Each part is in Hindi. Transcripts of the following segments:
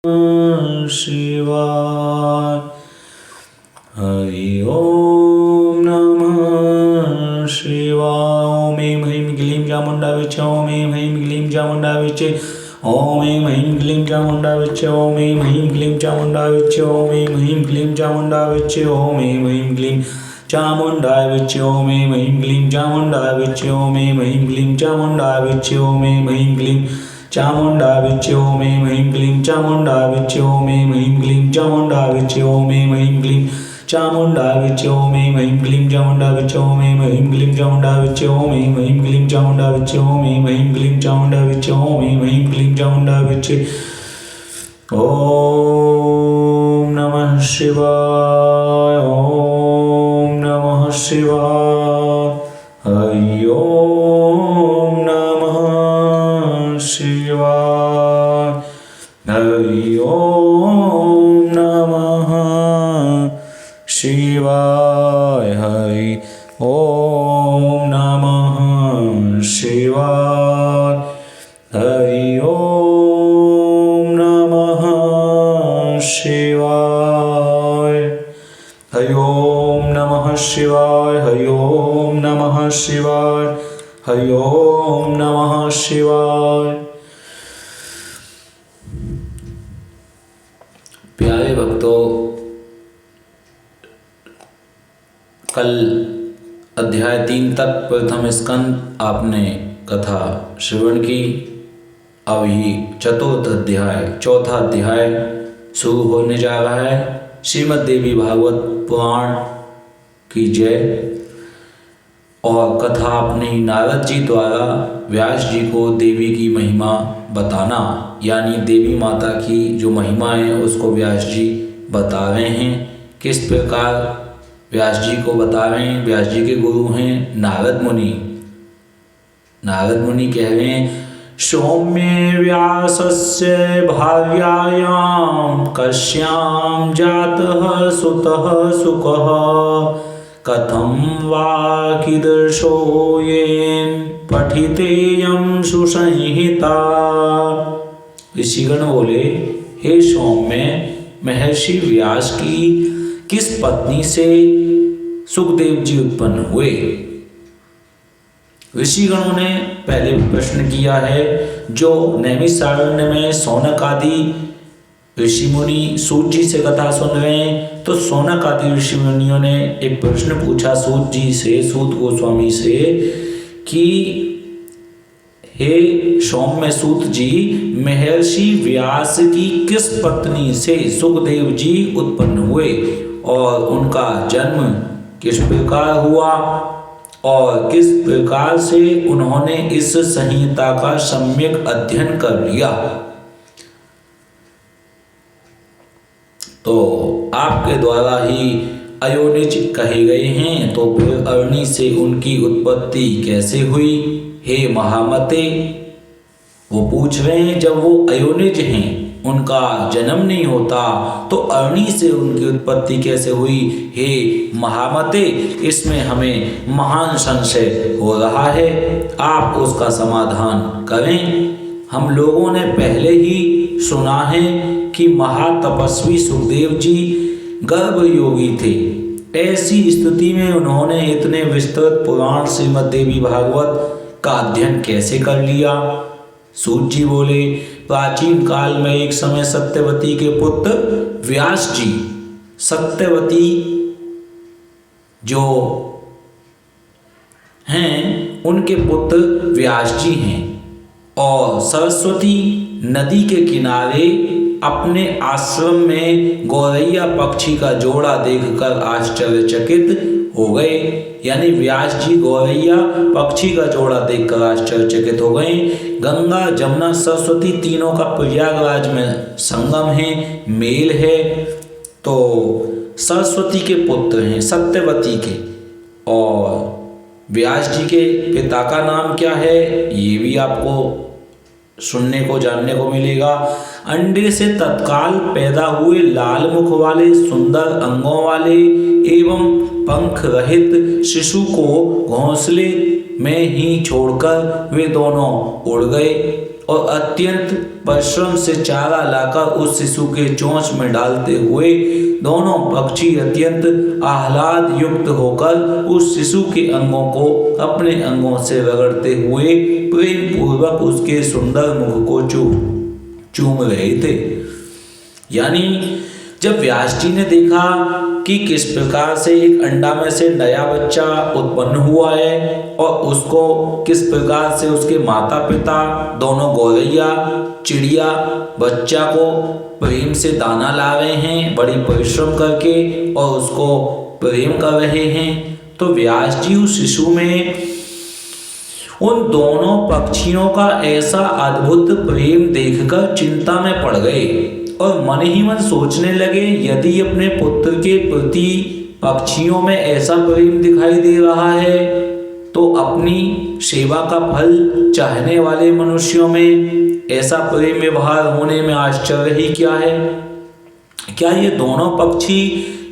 शिवाय। हरि ओम नमः शिवाय। ओम ऐं ह्रीं क्लीं चामुंडा विचे। ओम ऐं ह्रीं क्लीं चामुंडा विचे। ओम ऐं ह्रीं क्लीं चामुंडा विचे। ओम ऐं ह्रीं क्लीं चामुंडा विचे। ओम ऐं ह्रीं क्लीं चामुंडा विचे। ओम ऐं ह्रीं क्लीं चामुंडा विचे। ओम ऐं ह्रीं क्लीं चामुंडा विचे। ओम ऐं ह्रीं क्लीं चामुंडा विचे। ओम ऐं ह्रीं क्लीं चामुंडा विचे। ओम ऐं ह्रीं क्लीं चामुंडा विचे। ओम ऐं ह्रीं क्लीं चामुंडा विचे। ओम ऐं ह्रीं क्लीं चामुंडा विचे। ओम ऐं ह्रीं क्लीं चामुंडा विचे। ओम ऐं ह्रीं क्लीं चामुंडा विचे। ओम ऐं ह्रीं क्लीं चामुंडा विचे। ओम ऐं ह्रीं क्लीं चामुंडा विचे। ओम ऐं ह्रीं क्लीं चामुंडा विचे। ओम नमः शिवाय। ओम नमः शिवाय। हरि ओम नमः शिवाय। हरि ओम नमः शिवाय। हरि ओम नमः शिवाय। हरि ओम नमः शिवाय। हरि ओम नमः शिवाय। हरि ओम नमः शिवाय। हरि ओम नमः शिवाय। प्यारे भक्तों, कल अध्याय 3 तक प्रथम स्कंद आपने कथा श्रवण की। अब ही चतुर्थ अध्याय, चौथा अध्याय शुरू होने जा रहा है। श्रीमद् देवी भागवत पुराण की जय। और कथा अपने नारद जी द्वारा व्यास जी को देवी की महिमा बताना, यानी देवी माता की जो महिमा है उसको व्यास जी बता रहे हैं। किस प्रकार व्यास जी को बता रहे हैं। व्यास जी के गुरु हैं नारद मुनि। नारद मुनि कह रहे हैं, सौम्ये व्यासस्य भार्यायां कस्यां जातः सुतः सुखः कथं वा कीदृशो येन पठितेयं सुसंहिता। ऋषिगण बोले, हे सौम्य, महर्षि व्यास की किस पत्नी से सुखदेव जी उत्पन्न हुए। ऋषिगणों ने पहले प्रश्न किया है। जो नैमिषारण्य में शौनक आदि ऋषि मुनि सूत जी से कथा सुन रहे हैं, तो शौनक आदि ऋषि मुनियों ने एक प्रश्न पूछा सूत जी से, सूत गोस्वामी से, कि हे सौम्य सूत जी, महर्षि व्यास की किस पत्नी से सुखदेव जी उत्पन्न हुए और उनका जन्म किस प्रकार हुआ और किस प्रकार से उन्होंने इस संहिता का सम्यक अध्ययन कर लिया। तो आपके द्वारा ही अयोनिज कहे गए हैं, तो फिर अरणी से उनकी उत्पत्ति कैसे हुई। हे महामते, वो पूछ रहे हैं, जब वो अयोनिज हैं, उनका जन्म नहीं होता, तो अरणी से उनकी उत्पत्ति कैसे हुई। हे महामते, इसमें हमें महान संशय हो रहा है, आप उसका समाधान करें। हम लोगों ने पहले ही सुना है कि महातपस्वी सुखदेव जी गर्भ योगी थे। ऐसी स्थिति में उन्होंने इतने विस्तृत पुराण श्रीमद् देवी भागवत का अध्ययन कैसे कर लिया। सूत जी बोले, प्राचीन काल में एक समय सत्यवती के पुत्र व्यास जी, सत्यवती जो हैं उनके पुत्र व्यास जी हैं, और सरस्वती नदी के किनारे अपने आश्रम में गौरैया पक्षी का जोड़ा देखकर आश्चर्यचकित हो गए। यानी व्यास जी गौरैया पक्षी का जोड़ा देखकर आश्चर्यचकित हो गए। गंगा जमुना सरस्वती तीनों का प्रयागराज में संगम है, मेल है। तो सरस्वती के पुत्र हैं सत्यवती के, और व्यास जी के पिता का नाम क्या है ये भी आपको सुनने को जानने को मिलेगा। अंडे से तत्काल पैदा हुए लाल मुख वाले सुंदर अंगों वाले एवं पंख रहित शिशु को घोंसले में ही छोड़कर वे दोनों उड़ गए और अत्यंत परिश्रम से चारा लाकर उस शिशु के चोंच में डालते हुए दोनों पक्षी अत्यंत आह्लाद युक्त होकर उस शिशु के अंगों को अपने अंगों से रगड़ते हुए प्रेम पूर्वक उसके सुंदर मुख को चूम रहे थे। यानी जब व्यास जी ने देखा कि किस प्रकार से एक अंडा में से नया बच्चा उत्पन्न हुआ है और उसको किस प्रकार से उसके माता पिता दोनों गौरैया चिड़िया बच्चा को प्रेम से दाना ला रहे हैं बड़ी परिश्रम करके और उसको प्रेम कर रहे हैं, तो व्यास जी उस शिशु में उन दोनों पक्षियों का ऐसा अद्भुत प्रेम देखकर चिंता में पड़ गए और मन ही मन सोचने लगे, यदि अपने पुत्र के प्रति पक्षियों में ऐसा प्रेम दिखाई दे रहा है तो अपनी सेवा का फल चाहने वाले मनुष्यों में ऐसा प्रेम व्यवहार होने में आश्चर्य ही क्या है। क्या ये दोनों पक्षी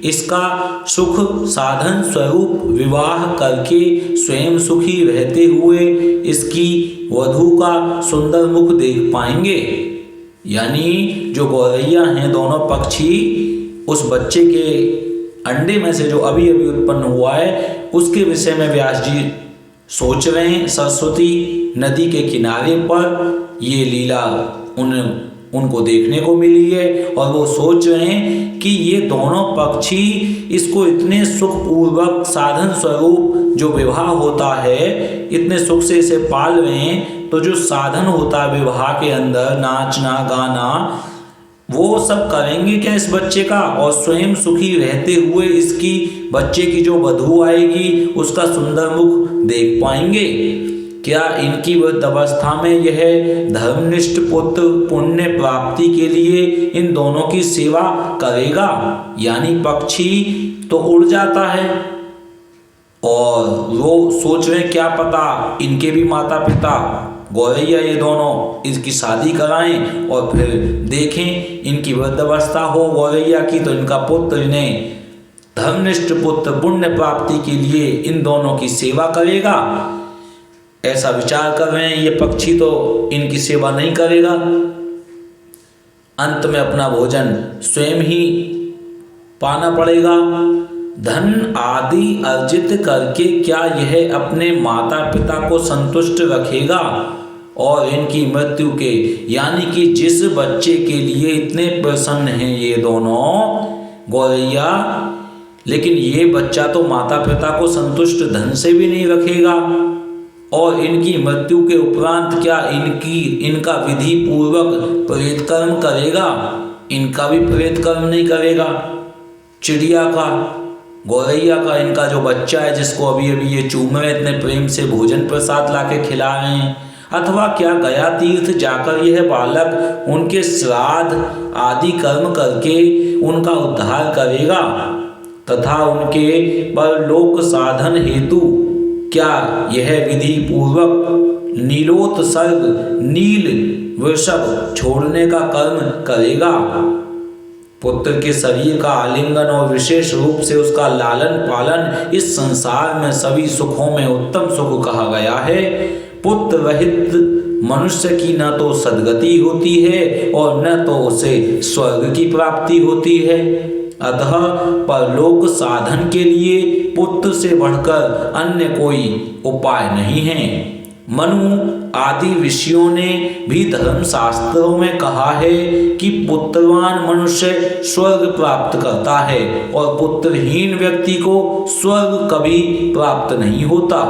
इसका सुख साधन स्वरूप विवाह करके स्वयं सुखी रहते हुए इसकी वधू का सुंदर मुख देख पाएंगे? यानी जो गौरैया हैं दोनों पक्षी उस बच्चे के अंडे में से जो अभी अभी उत्पन्न हुआ है उसके विषय में व्यास जी सोच रहे हैं। सरस्वती नदी के किनारे पर ये लीला उनको देखने को मिली है और वो सोच रहे हैं कि ये दोनों पक्षी इसको इतने सुखपूर्वक साधन स्वरूप जो विवाह होता है इतने सुख से इसे पाल रहे हैं, तो जो साधन होता है विवाह के अंदर नाचना गाना वो सब करेंगे क्या इस बच्चे का और स्वयं सुखी रहते हुए इसकी बच्चे की जो वधू आएगी उसका सुंदर मुख देख पाएंगे? क्या इनकी वृद्धावस्था में यह धर्मनिष्ठ पुत्र पुण्य प्राप्ति के लिए इन दोनों की सेवा करेगा? यानी पक्षी तो उड़ जाता है और वो सोच रहे क्या पता इनके भी माता पिता गौरैया ये दोनों इसकी शादी कराएं और फिर देखें इनकी वृद्धावस्था हो गौरैया की तो इनका पुत्र इन्हें धर्मनिष्ठ पुत्र पुण्य प्राप्ति के लिए इन दोनों की सेवा करेगा। ऐसा विचार कर रहे हैं ये पक्षी तो इनकी सेवा नहीं करेगा, अंत में अपना भोजन स्वयं ही पाना पड़ेगा। धन आदि अर्जित करके क्या यह अपने माता पिता को संतुष्ट रखेगा और इनकी मृत्यु के यानी कि जिस बच्चे के लिए इतने प्रसन्न हैं ये दोनों गौरैया, लेकिन ये बच्चा तो माता पिता को संतुष्ट धन से भी नहीं रखेगा और इनकी मृत्यु के उपरांत क्या इनका विधि पूर्वक प्रेत कर्म करेगा? इनका भी प्रेत कर्म नहीं करेगा। चिड़िया का गौरैया का इनका जो बच्चा है जिसको अभी अभी ये चूम रहे इतने प्रेम से भोजन प्रसाद लाके खिला रहे हैं, अथवा क्या गया तीर्थ जाकर यह बालक उनके श्राद्ध आदि कर्म करके उनका उद्धार करेगा तथा उनके परलोक साधन हेतु क्या यह विधि पूर्वक नीलोत्सर्ग नील वृषभ छोड़ने का कर्म करेगा? पुत्र के शरीर का आलिंगन और विशेष रूप से उसका लालन पालन इस संसार में सभी सुखों में उत्तम सुख कहा गया है। पुत्र रहित मनुष्य की न तो सद्गति होती है और न तो उसे स्वर्ग की प्राप्ति होती है। अतः परलोक साधन के लिए पुत्र से बढ़कर अन्य कोई उपाय नहीं है। मनु आदि ऋषियों ने भी धर्मशास्त्रों में कहा है कि पुत्रवान मनुष्य स्वर्ग प्राप्त करता है और पुत्रहीन व्यक्ति को स्वर्ग कभी प्राप्त नहीं होता।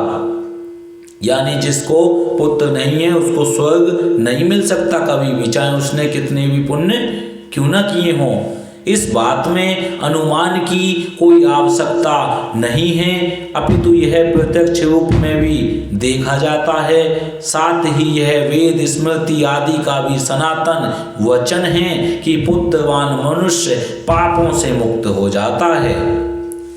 यानी जिसको पुत्र नहीं है उसको स्वर्ग नहीं मिल सकता कभी भी, चाहे उसने कितने भी पुण्य क्यों न किए हों। इस बात में अनुमान की कोई आवश्यकता नहीं है, अपितु यह प्रत्यक्ष रूप में भी देखा जाता है। साथ ही यह वेद स्मृति आदि का भी सनातन वचन है कि पुत्रवान मनुष्य पापों से मुक्त हो जाता है।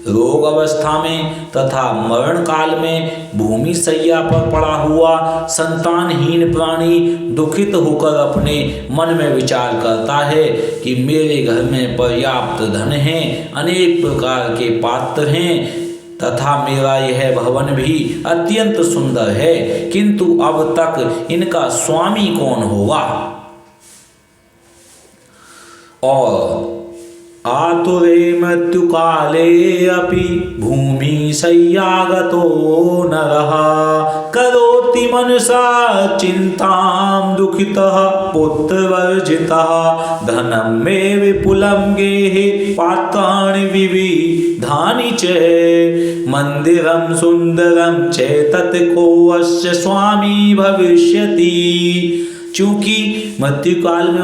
रोग अवस्था में तथा मरण काल में भूमि शैया पर पड़ा हुआ संतानहीन प्राणी दुखित होकर अपने मन में विचार करता है कि मेरे घर में पर्याप्त धन है, अनेक प्रकार के पात्र हैं, तथा मेरा यह भवन भी अत्यंत सुंदर है, किंतु अब तक इनका स्वामी कौन होगा। और आतुरे मृत्यु काले अपि भूमि शय्यागतो नरः करोति मनसा चिंतां दुखितः पुत्रवर्जितः धनं मे विपुलं गेहे पात्राणि विविधानि च मंदिरं सुंदरं चेतत् को अस्य स्वामी भविष्यति। चूंकि मृत्यु काल में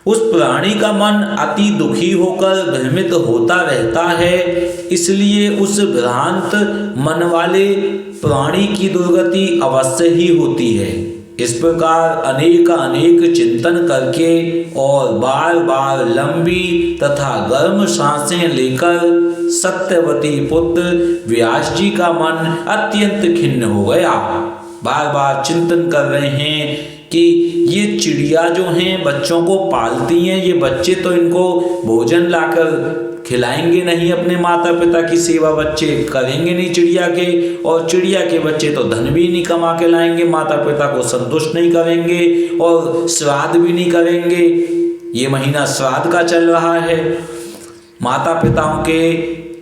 उस प्राणी का मन अति दुखी होकर भ्रमित होता रहता है, इसलिए उस भ्रांत मन वाले प्राणी की दुर्गति अवश्य ही होती है। इस प्रकार अनेक चिंतन करके और बार बार लंबी तथा गर्म सांसें लेकर सत्यवती पुत्र व्यास जी का मन अत्यंत खिन्न हो गया। बार बार चिंतन कर रहे हैं कि ये चिड़िया जो हैं बच्चों को पालती हैं, ये बच्चे तो इनको भोजन लाकर खिलाएंगे नहीं, अपने माता पिता की सेवा बच्चे करेंगे नहीं चिड़िया के, और चिड़िया के बच्चे तो धन भी नहीं कमा के लाएंगे, माता पिता को संतुष्ट नहीं करेंगे और श्राद्ध भी नहीं करेंगे। ये महीना श्राद्ध का चल रहा है, माता पिताओं के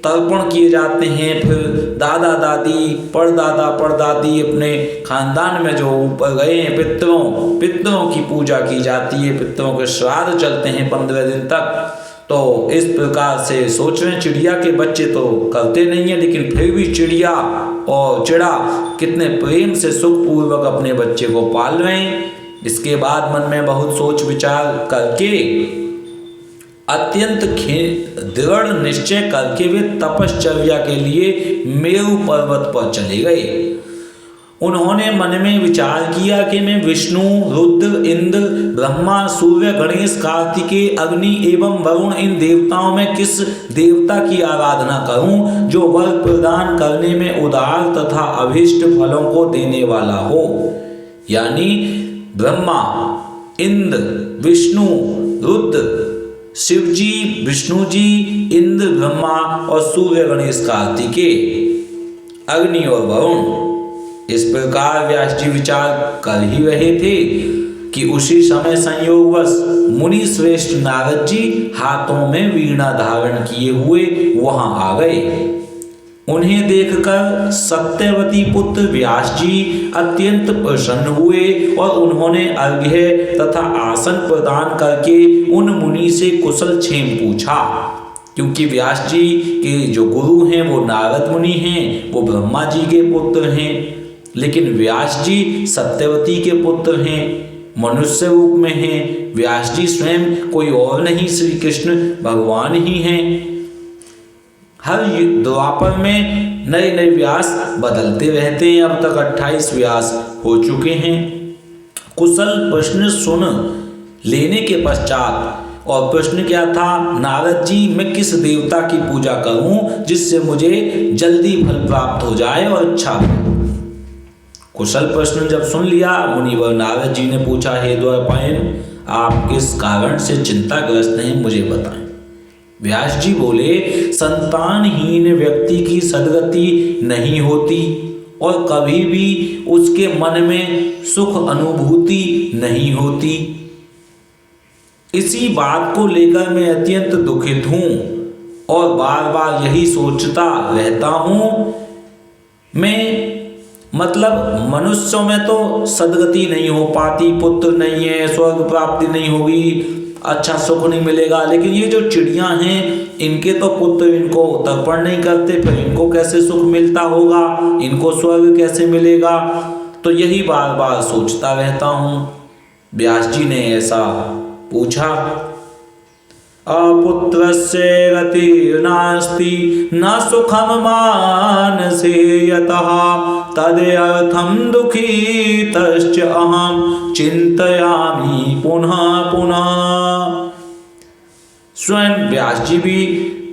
तर्पण किए जाते हैं, फिर दादा दादी परदादा परदादी अपने खानदान में जो ऊपर गए हैं पितरों की पूजा की जाती है, पितरों के श्राद्ध चलते हैं 15 दिन तक। तो इस प्रकार से सोच रहे हैं चिड़िया के बच्चे तो करते नहीं है, लेकिन फिर भी चिड़िया और चिड़ा कितने प्रेम से सुखपूर्वक अपने बच्चे को पाल रहे हैं। इसके बाद मन में बहुत सोच विचार करके अत्यंत दृढ़ निश्चय करके वे तपश्चर्या के लिए मेरु पर्वत पर चले गए। उन्होंने मन में विचार किया कि मैं विष्णु, रुद्र, इंद्र, ब्रह्मा, सूर्य, गणेश, कार्तिकेय, अग्नि एवं वरुण इन देवताओं में किस देवता की आराधना करूं जो वर प्रदान करने में उदार तथा अभीष्ट फलों को देने वाला हो। यानी ब्रह्मा, इंद्र, विष्णु, रुद्र, शिव जी, विष्णु जी, इंद्र, ब्रह्मा और सूर्य, गणेश, कार्तिकेय, अग्नि और वरुण। इस प्रकार व्यास जी विचार कर ही रहे थे कि उसी समय संयोगवश मुनि श्रेष्ठ नारद जी हाथों में वीणा धारण किए हुए वहां आ गए। उन्हें देखकर सत्यवती पुत्र व्यास जी अत्यंत प्रसन्न हुए और उन्होंने अर्घ्य तथा आसन प्रदान करके उन मुनि से कुशल क्षेम पूछा। क्योंकि व्यास जी के जो गुरु हैं वो नारद मुनि हैं, वो ब्रह्मा जी के पुत्र हैं, लेकिन व्यास जी सत्यवती के पुत्र हैं, मनुष्य रूप में हैं। व्यास जी स्वयं कोई और नहीं, श्री कृष्ण भगवान ही हैं। हर द्वापर में नए नए व्यास बदलते रहते हैं। अब तक 28 व्यास हो चुके हैं। कुशल प्रश्न सुन लेने के पश्चात, और प्रश्न क्या था, नारद जी मैं किस देवता की पूजा करूं जिससे मुझे जल्दी फल प्राप्त हो जाए और अच्छा। कुशल प्रश्न जब सुन लिया, मुनिवर नारद जी ने पूछा, हे द्वारपायन आप किस कारण से चिंताग्रस्त हैं, मुझे बताएं। व्यास जी बोले, संतानहीन व्यक्ति की सद्गति नहीं होती और कभी भी उसके मन में सुख अनुभूति नहीं होती। इसी बात को लेकर मैं अत्यंत दुखित हूं और बार बार यही सोचता रहता हूं। मतलब मनुष्यों में तो सद्गति नहीं हो पाती, पुत्र नहीं है, स्वर्ग प्राप्ति नहीं होगी, अच्छा सुख नहीं मिलेगा, लेकिन ये जो चिड़िया हैं इनके तो पुत्र इनको तर्पण नहीं करते, फिर इनको कैसे सुख मिलता होगा, इनको स्वर्ग कैसे मिलेगा। तो यही बार बार सोचता रहता हूँ। व्यास जी ने ऐसा पूछा। अपुत्रस्य गतिर्नास्ति न सुखम मानसे यतः तदर्थं दुःखितश्च अहं चिंतयामि पुनः पुनः। स्वयं व्यास जी भी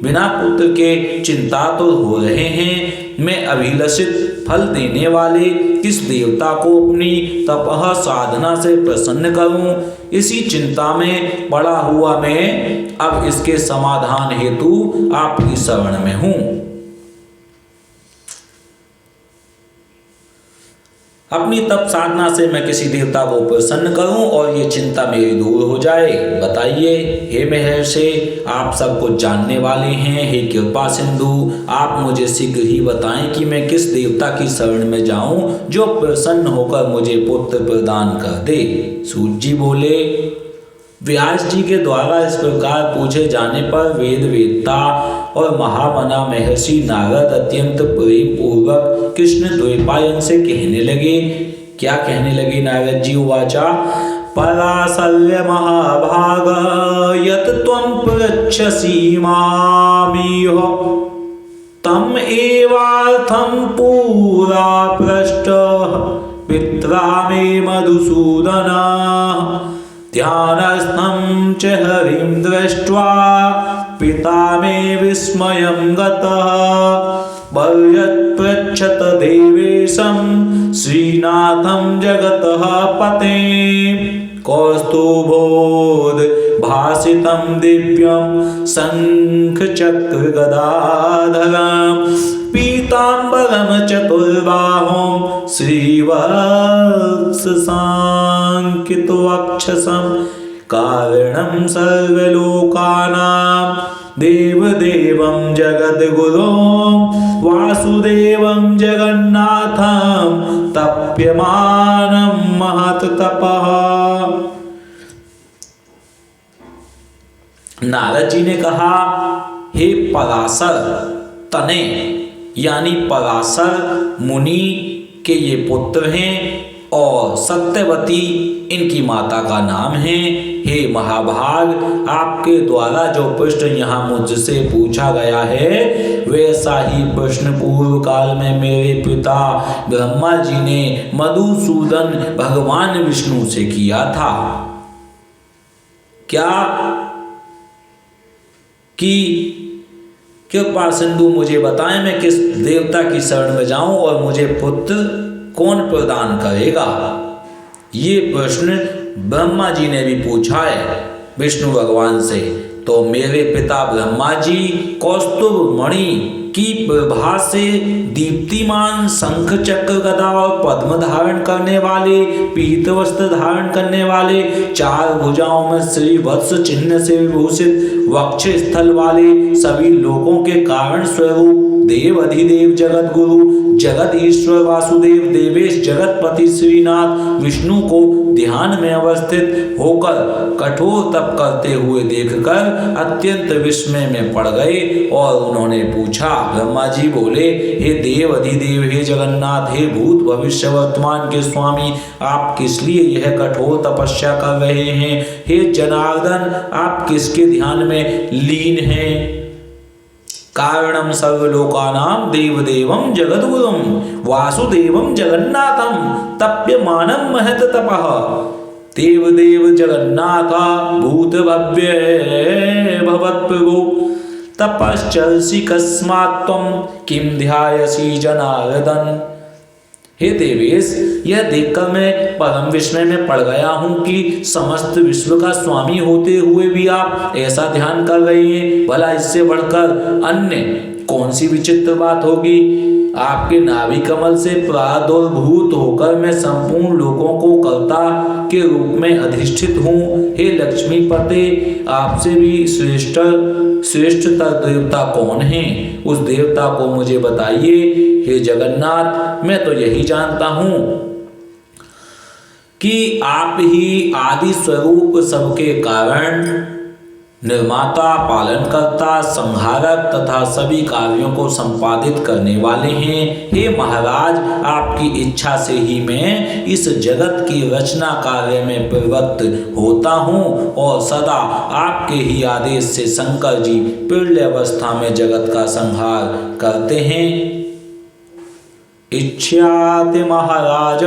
बिना पुत्र के चिंता तो हो रहे हैं। मैं अभिलषित फल देने वाले किस देवता को अपनी तपह साधना से प्रसन्न करूं, इसी चिंता में पड़ा हुआ मैं अब इसके समाधान हेतु आपकी शरण में हूं। अपनी तप साधना से मैं किसी देवता को प्रसन्न करूं और ये चिंता मेरी दूर हो जाए। बताइए हे महर्षि, आप सब कुछ जानने वाले हैं। हे कृपा सिंधु, आप मुझे शीघ्र ही बताएं कि मैं किस देवता की शरण में जाऊं जो प्रसन्न होकर मुझे पुत्र प्रदान कर दे। सूत जी बोले, व्यास जी के द्वारा इस प्रकार पूछे जाने पर वेद वेदता और महामना महर्षि नारद अत्यंत प्रेम पूर्वक कृष्ण द्वैपायन से कहने लगे। क्या कहने लगे नारद जी? उवाचा पराशर्य महाभाग यत त्वं पृच्छसि मामिह तम एवार्थं पुरा पृष्टः पित्रा मे मधुसूदन ध्यानस्थं च हरिं दृष्ट्वा पिता मे विस्मयं गतः पर्यत्पृच्छत देवेशं श्रीनाथं जगतः पते कौस्तुभोद भासितं दिव्यं शंखचक्र गदाधरं पीताम्बरं चतुर्बाहुं श्रीवत्ससाङ्कितवक्षसं कारणं सर्वलोकानां देवदेवं जगद्गुरुं वासुदेवं जगन्नाथं तप्यमानं महत्तपः। नारद जी ने कहा, हे पराशर तने यानी पराशर मुनि के ये पुत्र हैं और सत्यवती इनकी माता का नाम है। हे महाभाग, आपके द्वारा जो प्रश्न यहाँ मुझसे पूछा गया है वैसा ही प्रश्न पूर्व काल में मेरे पिता ब्रह्मा जी ने मधुसूदन भगवान विष्णु से किया था। क्या कि कृपा सिंधु मुझे बताएं मैं किस देवता की शरण में जाऊं और मुझे पुत्र कौन प्रदान करेगा। ये प्रश्न ब्रह्मा जी ने भी पूछा है विष्णु भगवान से। तो मेरे पिता ब्रह्मा जी कौस्तुभ मणि की प्रभा से दीप्तिमान शंख चक्र गदा और पद्म धारण करने वाले, पीत वस्त्र धारण करने वाले, चार भुजाओं में श्री वत्स चिन्ह से विभूषित वक्ष स्थल वाले, सभी लोगों के कारण स्वरूप देव अधिदेव जगत गुरु जगत ईश्वर वासुदेव देवेश जगतपति श्रीनाथ विष्णु को ध्यान में अवस्थित होकर कठोर तप करते हुए देखकर अत्यंत विस्मय में पड़ गए और उन्होंने पूछा। ब्रह्मा जी बोले, हे देव अधिदेव, हे जगन्नाथ, हे भूत भविष्य वर्तमान के स्वामी, आप किस लिए यह कठोर तपस्या कर रहे हैं? हे जनार्दन, आप किसके ध्यान में लीन हैं? कारणं सर्वलोकानां देवदेवं जगद्गुरुं वासुदेवं जगन्नाथं तप्यमानं महत तपः देवदेव जगन्नाथ भूत भव्य भवत्प्रभु तपश्चर्षि कस्मात् त्वं किं ध्यायसि जनार्दन। हे देवेश, यह देखकर मैं परम विस्मय में पड़ गया हूँ कि समस्त विश्व का स्वामी होते हुए भी आप ऐसा ध्यान कर रहे हैं। भला इससे बढ़कर अन्य कौन सी विचित्र बात होगी? आपके नाभि कमल से प्रादुर्भूत होकर मैं संपूर्ण लोगों को कर्ता के रूप में अधिष्ठित हूँ। हे लक्ष्मीपते, आपसे भी श्रेष्ठतर देवता कौन है? उस देवता को मुझे बताइए। हे जगन्नाथ, मैं तो यही जानता हूँ कि आप ही आदि स्वरूप सबके कारण, निर्माता, पालनकर्ता, संहारक तथा सभी कार्यों को संपादित करने वाले हैं। हे महाराज, आपकी इच्छा से ही मैं इस जगत की रचना कार्य में प्रवृत्त होता हूँ और सदा आपके ही आदेश से शंकर जी प्रलय अवस्था में जगत का संहार करते हैं। इच्छ्याति महाराज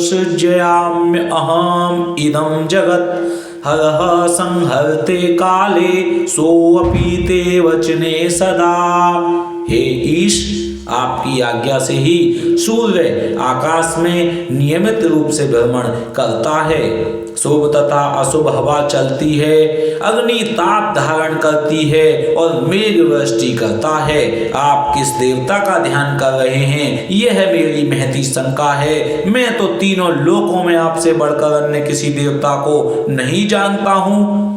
सृज्याम्य अहम इदं जगत हरः संहर्ते काले सोऽपि ते वचने सदा। हे ईश, आपकी आज्ञा से ही सूर्य आकाश में नियमित रूप से भ्रमण करता है। शुभ तथा अशुभ हवा चलती है, अग्नि ताप धारण करती है और मेघ वृष्टि करता है। आप किस देवता का ध्यान कर रहे हैं, यह मेरी महती शंका है। मैं तो तीनों लोकों में आपसे बढ़कर अन्य किसी देवता को नहीं जानता हूँ।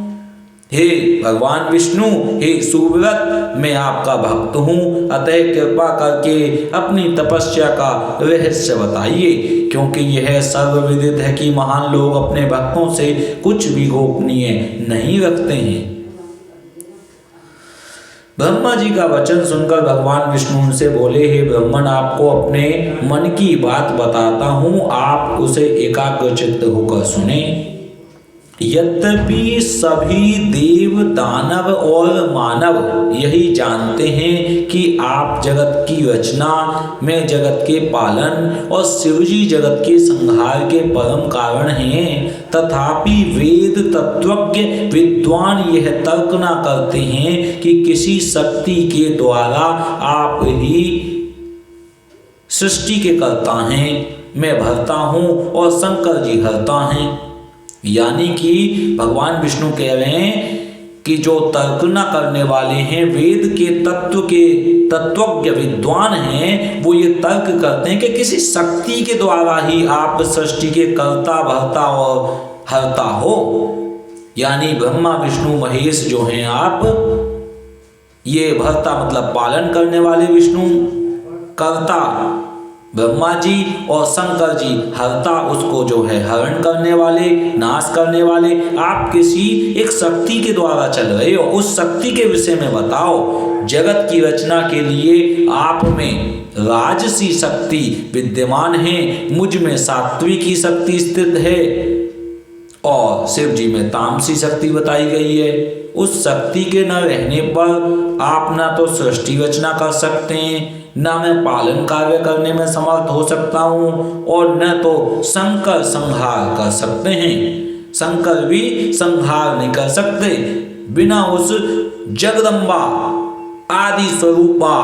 हे भगवान विष्णु, हे सुव्रत, मैं आपका भक्त हूँ, अतः कृपा करके अपनी तपस्या का रहस्य बताइए, क्योंकि यह सर्वविदित है कि महान लोग अपने भक्तों से कुछ भी गोपनीय नहीं रखते हैं। ब्रह्मा जी का वचन सुनकर भगवान विष्णु उनसे बोले, हे ब्रह्मन, आपको अपने मन की बात बताता हूँ, आप उसे एकाग्रचित्त होकर सुने। यद्यपि सभी देव, दानव और मानव यही जानते हैं कि आप जगत की रचना में जगत के पालन और शिवजी जगत के संहार के परम कारण हैं, तथापि वेद तत्वज्ञ विद्वान यह तर्क न करते हैं कि किसी शक्ति के द्वारा आप ही सृष्टि के कर्ता हैं। मैं भरता हूँ और शंकर जी हरता हैं। यानी कि भगवान विष्णु कह रहे हैं कि जो तर्क न करने वाले हैं, वेद के तत्वज्ञ विद्वान हैं, वो ये तर्क करते हैं कि किसी शक्ति के द्वारा ही आप सृष्टि के कर्ता, भरता और हरता हो। यानी ब्रह्मा विष्णु महेश जो हैं आप, ये भरता मतलब पालन करने वाले विष्णु, कर्ता ब्रह्मा जी और शंकर जी हरता, उसको जो है हरण करने वाले, नाश करने वाले। आप किसी एक शक्ति के द्वारा चल रहे हो, उस शक्ति के विषय में बताओ। जगत की रचना के लिए आप में राजसी शक्ति विद्यमान है, मुझ में सात्विकी शक्ति स्थित है और शिव जी में तामसी शक्ति बताई गई है। उस शक्ति के न रहने पर आप ना तो सृष्टि रचना कर सकते हैं, ना मैं पालन कार्य करने में समर्थ हो सकता हूँ, और न तो शंकर संहार कर सकते हैं। शंकर भी संहार नहीं कर सकते बिना उस जगदम्बा आदि स्वरूपा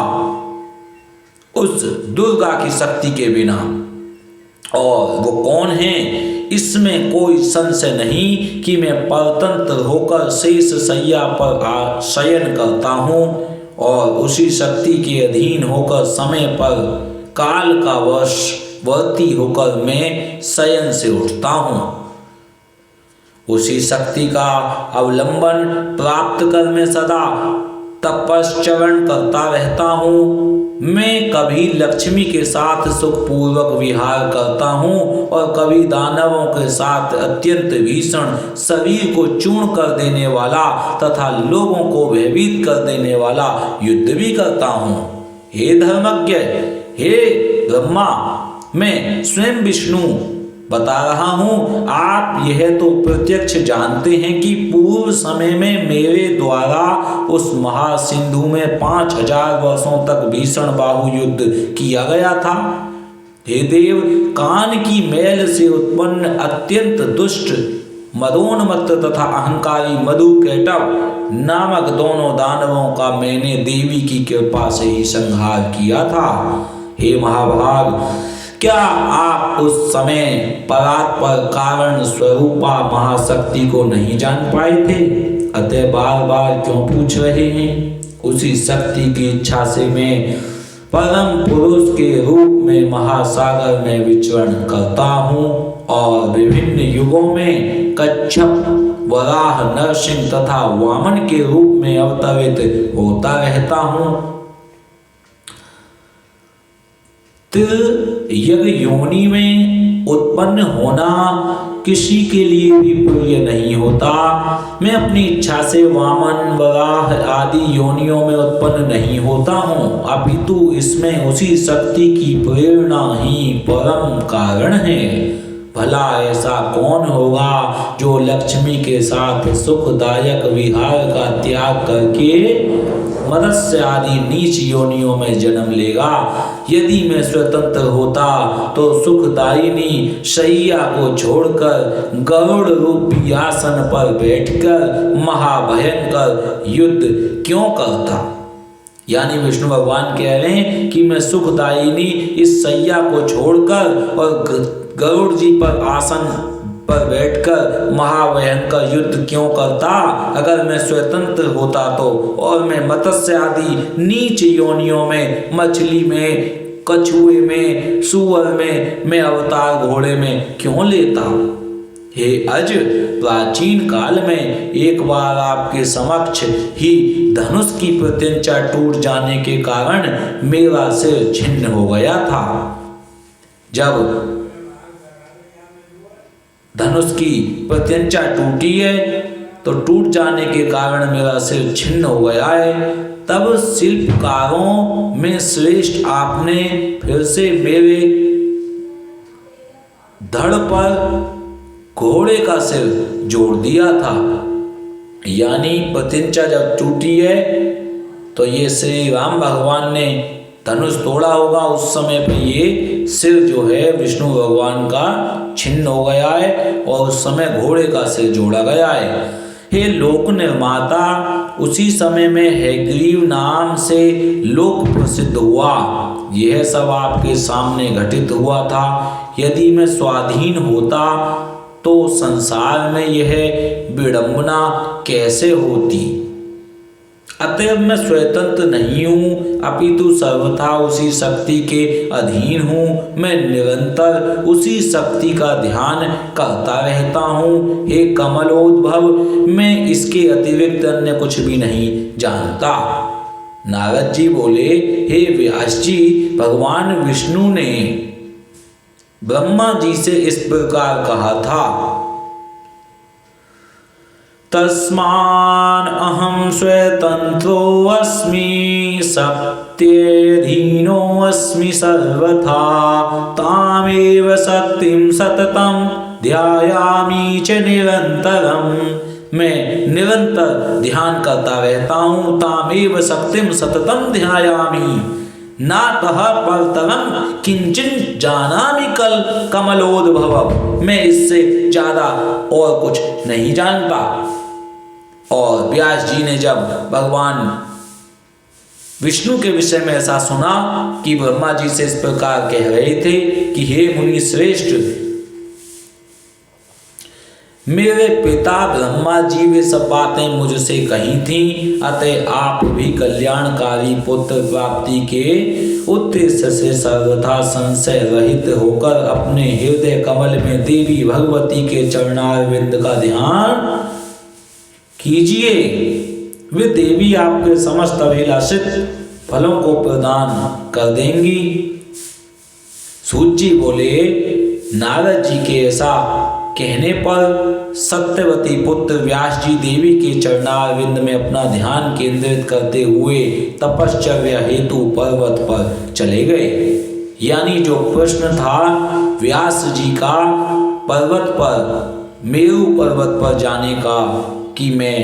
उस दुर्गा की शक्ति के बिना। और वो कौन है, इसमें कोई संशय नहीं कि मैं परतंत्र होकर शेष शैया पर शयन करता हूँ और उसी शक्ति के अधीन होकर समय पर काल का वशवर्ती होकर मैं शयन से उठता हूँ। उसी शक्ति का अवलंबन प्राप्त कर मैं सदा तपश्चरण करता रहता हूँ। मैं कभी लक्ष्मी के साथ सुखपूर्वक विहार करता हूँ और कभी दानवों के साथ अत्यंत भीषण शरीर को चूर्ण कर देने वाला तथा लोगों को भयभीत कर देने वाला युद्ध भी करता हूँ। हे धर्मज्ञ, हे ब्रह्मा, मैं स्वयं विष्णु बता रहा हूँ। आप यह तो प्रत्यक्ष जानते हैं कि पूर्व समय में मेरे द्वारा उस महासिंधु में 5000 वर्षों तक भीषण बाहु युद्ध किया गया था। हे देव, कान की मैल से उत्पन्न अत्यंत दुष्ट मदोन्मत्त तथा अहंकारी मधुकैटभ नामक दोनों दानवों का मैंने देवी की कृपा से ही संहार किया था। हे महाभाग, क्या आप उस समय परात्पर कारण स्वरूपा महाशक्ति को नहीं जान पाए थे? अतः बार बार क्यों पूछ रहे हैं? उसी शक्ति की इच्छा से मैं परम पुरुष के रूप में महासागर में विचरण करता हूँ और विभिन्न युगों में कच्छप, वराह, नरसिंह तथा वामन के रूप में अवतरित होता रहता हूँ। यज्ञ योनि में उत्पन्न होना किसी के लिए भी प्रिय नहीं होता। मैं अपनी इच्छा से वामन, वराह आदि योनियों में उत्पन्न नहीं होता हूँ, अपितु इसमें उसी शक्ति की प्रेरणा ही परम कारण है। भला ऐसा कौन होगा जो लक्ष्मी के साथ सुखदायक विहार का त्याग करके मत्स्य आदि नीच योनियों में जन्म लेगा? यदि मैं स्वतंत्र होता तो सुखदायिनी शैया को छोड़कर गरुड़ रूपी आसन पर बैठकर महाभयंकर युद्ध क्यों करता? यानी विष्णु भगवान कह रहे हैं कि मैं सुखदायिनी इस सैया को छोड़कर और गरुड़ जी पर आसन पर बैठकर महाभयंकर युद्ध क्यों करता। अगर मैं स्वतंत्र होता तो, और मैं मत्स्य आदि नीच योनियों में, मछली में, कछुए में, सूअर में, मैं अवतार घोड़े में क्यों लेता। हे अज, प्राचीन काल में एक बार आपके समक्ष ही धनुष की प्रत्यंचा टूट जाने के कारण मेरा सिर छिन्न हो गया था। जब धनुष की प्रत्यंचा टूटी है तो टूट जाने के कारण मेरा सिर छिन्न हो गया है। तब शिल्पकारों में श्रेष्ठ आपने फिर से मेरे धड़ पर घोड़े का सिर जोड़ दिया था। यानी प्रत्यंचा जब टूटी है तो ये श्री राम भगवान ने धनुष तोड़ा होगा, उस समय पे ये सिर जो है विष्णु भगवान का छिन्न हो गया है और उस समय घोड़े का सिर जोड़ा गया है। हे लोक निर्माता, उसी समय में हैग्रीव नाम से लोक प्रसिद्ध हुआ। यह सब आपके सामने घटित हुआ था। यदि मैं स्वाधीन होता तो संसार में यह विडंबना कैसे होती। अतएव मैं स्वतंत्र नहीं हूँ, अपितु सर्वथा उसी शक्ति के अधीन हूँ। मैं निरंतर उसी शक्ति का ध्यान करता रहता हूँ। हे कमलोद्भव, मैं इसके अतिरिक्त अन्य कुछ भी नहीं जानता। नारद जी बोले, हे व्यास जी, भगवान विष्णु ने ब्रह्मा जी से इस प्रकार कहा था, तस्मान् अहं स्वतंत्रो अस्मि, शक्त्यधीनो अस्मि सर्वथा, तामेव शक्तिं सततं ध्यायामि च निरन्तरम्। मैं निरंतर ध्यान करता रहता हूँ। तामेव शक्तिं सततं ध्यायामि, नातः परतरं किंचिन जानामि कल कमलोद्भव। मैं इससे ज्यादा और कुछ नहीं जानता। और व्यास जी ने जब भगवान विष्णु के विषय में ऐसा सुना कि ब्रह्मा जी से इस प्रकार कह रहे थे कि हे मुनि श्रेष्ठ, मेरे पिता ब्रह्मा जी वे सब बातें मुझसे कही थी, अतः आप भी कल्याणकारी पुत्र प्राप्ति के उद्देश्य से सर्वथा संशय रहित होकर अपने हृदय कमल में देवी भगवती के चरणारविंद का ध्यान कीजिए। वे देवी आपके समस्त अभिलाषित फलों को प्रदान कर देंगी। सूत जी बोले, नारद जी के ऐसा कहने पर सत्यवती पुत्र व्यास जी देवी के चरणारविंद में अपना ध्यान केंद्रित करते हुए तपश्चर्या हेतु पर्वत पर चले गए। यानी जो प्रश्न था व्यास जी का पर्वत पर, मेरु पर्वत पर जाने का, कि मैं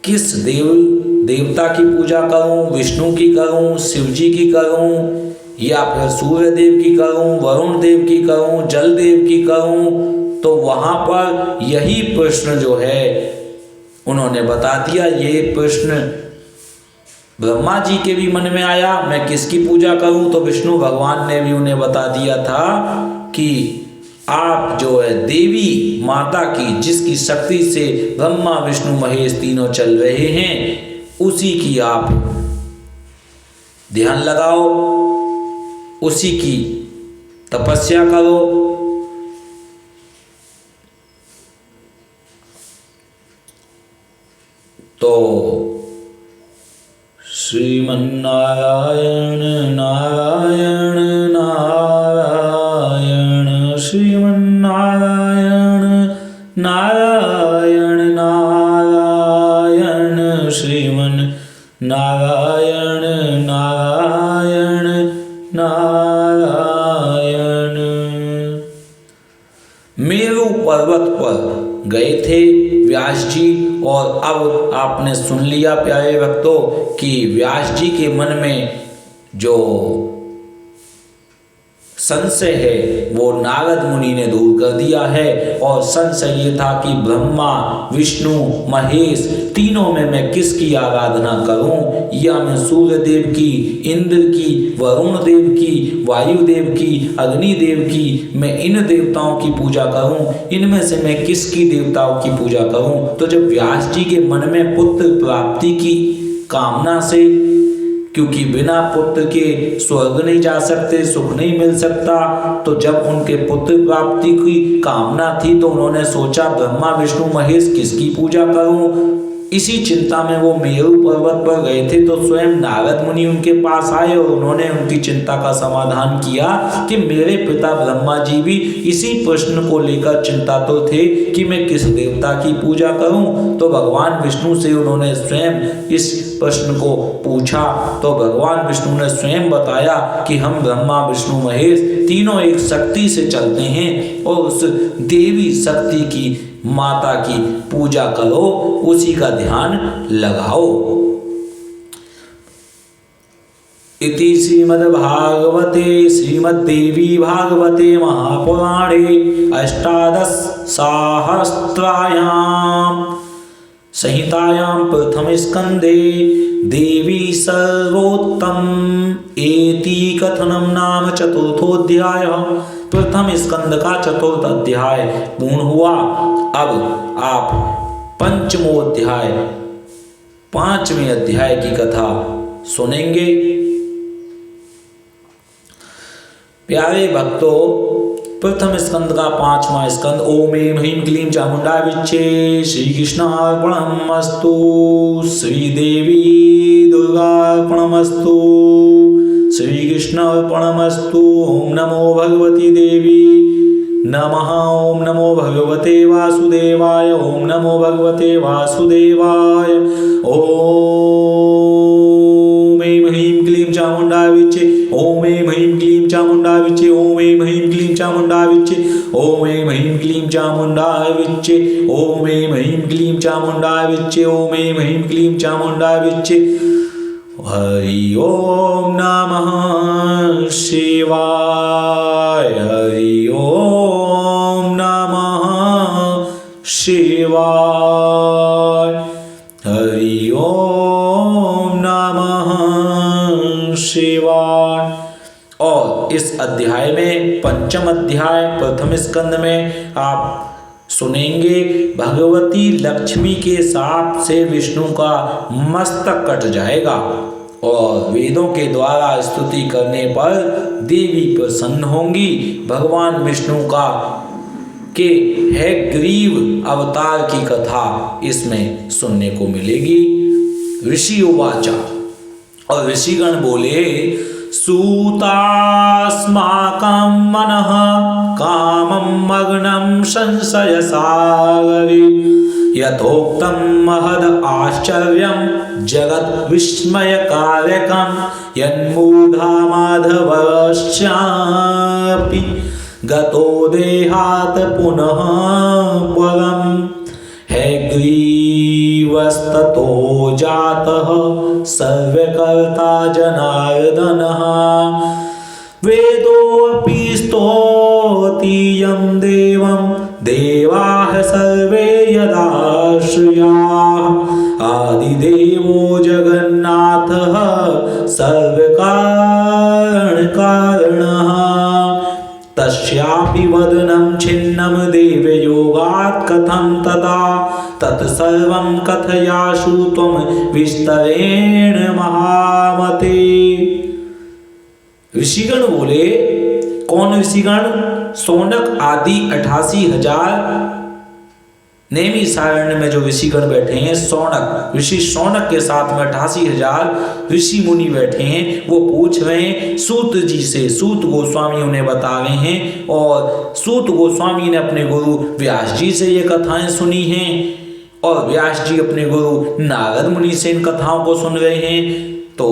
किस देवता की पूजा करूं, विष्णु की करूं, शिव जी की करूं, या फिर सूर्य देव की करूं, वरुण देव की करूं, जल देव की करूं, तो वहां पर यही प्रश्न जो है उन्होंने बता दिया। ये प्रश्न ब्रह्मा जी के भी मन में आया, मैं किसकी पूजा करूं, तो विष्णु भगवान ने भी उन्हें बता दिया था कि आप जो है देवी माता की, जिसकी शक्ति से ब्रह्मा विष्णु महेश तीनों चल रहे हैं, उसी की आप ध्यान लगाओ, उसी की तपस्या करो। तो श्रीमन्नारायण नारायण नारायण, श्रीमन्नारायण नारायण नारायण, श्रीमन्नारायण नारायण नारायण। मेरु पर्वत पर गए थे व्यास जी, और अब आपने सुन लिया प्यारे भक्तों कि व्यास जी के मन में जो संशय है वो नारद मुनि ने दूर कर दिया है। और संशय ये था कि ब्रह्मा, विष्णु, महेश तीनों में मैं किसकी आराधना करूं, या मैं सूर्य देव की, इंद्र की, वरुण देव की, वायु देव की, अग्नि देव की, मैं इन देवताओं की पूजा करूं, इनमें से मैं किसकी देवताओं की पूजा करूं। तो जब व्यास जी के मन में पुत्र प्राप्ति की कामना से, क्योंकि बिना पुत्र के स्वर्ग नहीं जा सकते, सुख नहीं मिल सकता, तो जब उनके पुत्र प्राप्ति की कामना थी तो उन्होंने सोचा ब्रह्मा, विष्णु, महेश किसकी पूजा करूं। इसी चिंता में वो मेरु पर्वत पर गए थे तो स्वयं नारद मुनि उनके पास आए और उन्होंने उनकी चिंता का समाधान किया कि मेरे पिता ब्रह्मा जी भी इसी प्रश्न को लेकर चिंतातुर थे कि मैं किस देवता की पूजा करूं। तो भगवान विष्णु से उन्होंने स्वयं इस प्रश्न को पूछा तो भगवान विष्णु ने स्वयं बताया कि हम ब्रह्मा, विष्णु, महेश तीनों एक शक्ति से चलते हैं और उस देवी शक्ति की, माता की पूजा करो, उसी का ध्यान लगाओ। इति श्रीमद्भागवते श्रीमद्देवी भागवते महापुराणे अष्टादश सहस्रायां संहितायां प्रथम स्कंदे देवी सर्वोत्तम एति कथनम नाम चतुर्थोऽध्यायः। प्रथम स्कंद का चतुर्थ अध्याय पूर्ण हुआ। अब आप पंचमो अध्याय, पांचवें अध्याय की कथा सुनेंगे। प्यारे भक्तों, प्रथम स्कंद का पांचवा स्कंद ओम ऐं ह्रीं क्लीं चामुंडाय विच्चे श्री कृष्णार्पणमस्तु, श्री देवी दुर्गार्पणमस्तु, श्री कृष्णार्पणमस्तु। ओम नमो भगवती देवी नमः। ओम नमो भगवते वासुदेवाय। ओम नमो भगवते वासुदेवाय। ओम ऐं ह्रीं क्लीं चामुंडाय विच्चे। ओम ऐं ह्रीं क्लीं चामुंडाय विच्चे। ओम ऐं ह्रीं क्लीं चामुंडाय विच्चे। ओम ऐं ह्रीं क्लीं चामुंडाय विच्चे। ओम ऐं ह्रीं क्लीं चामुंडाय विच्चे। ओम ऐं ह्रीं क्लीं चामुंडाय विच्चे। हरि ओम नमः शिवाय। हरि ओम नमः शिवाय। हरि ओम नमः शिवाय। और इस अध्याय में, पंचम अध्याय प्रथम स्कंद में आप सुनेंगे भगवती लक्ष्मी के शाप से विष्णु का मस्तक कट जाएगा और वेदों के द्वारा स्तुति करने पर देवी प्रसन्न होंगी। भगवान विष्णु का के है ग्रीव अवतार की कथा इसमें सुनने को मिलेगी। ऋषि उवाचा, और ऋषिगण बोले, सूतास्माकं मनः कामं मग्नं संशयसागरे यथोक्तं महद आश्चर्यं जगत् विस्मयकारकं यन्मूढा माधवश्चापि गतो देहात् पुनः परम् हैग्रीवस्ततो जातः सर्वकर्ता जनार्दनः वेदोऽपि स्तौति यं देवं देवाः सर्वे यदाश्रयाः आदिदेवो जगन्नाथः सर्वकारणकारणः तस्यापि वदनं छिन्नं देवयोगात् कथं तदा तत्सर्वं कथयाशु त्वं विस्तरेण महामते। ऋषिगण बोले, कौन ऋषिगण? सौनक आदि 88,000 नेमी सारण्य में जो ऋषिगण बैठे हैं, सौनक ऋषि, सौनक के साथ में 88,000 ऋषि मुनि बैठे हैं। वो पूछ रहे हैं सूत जी से। सूत गोस्वामी उन्हें बता रहे हैं और सूत गोस्वामी ने अपने गुरु व्यास जी से ये कथाएं सुनी हैं और व्यास जी अपने गुरु नारद मुनि से इन कथाओं को सुन रहे हैं। तो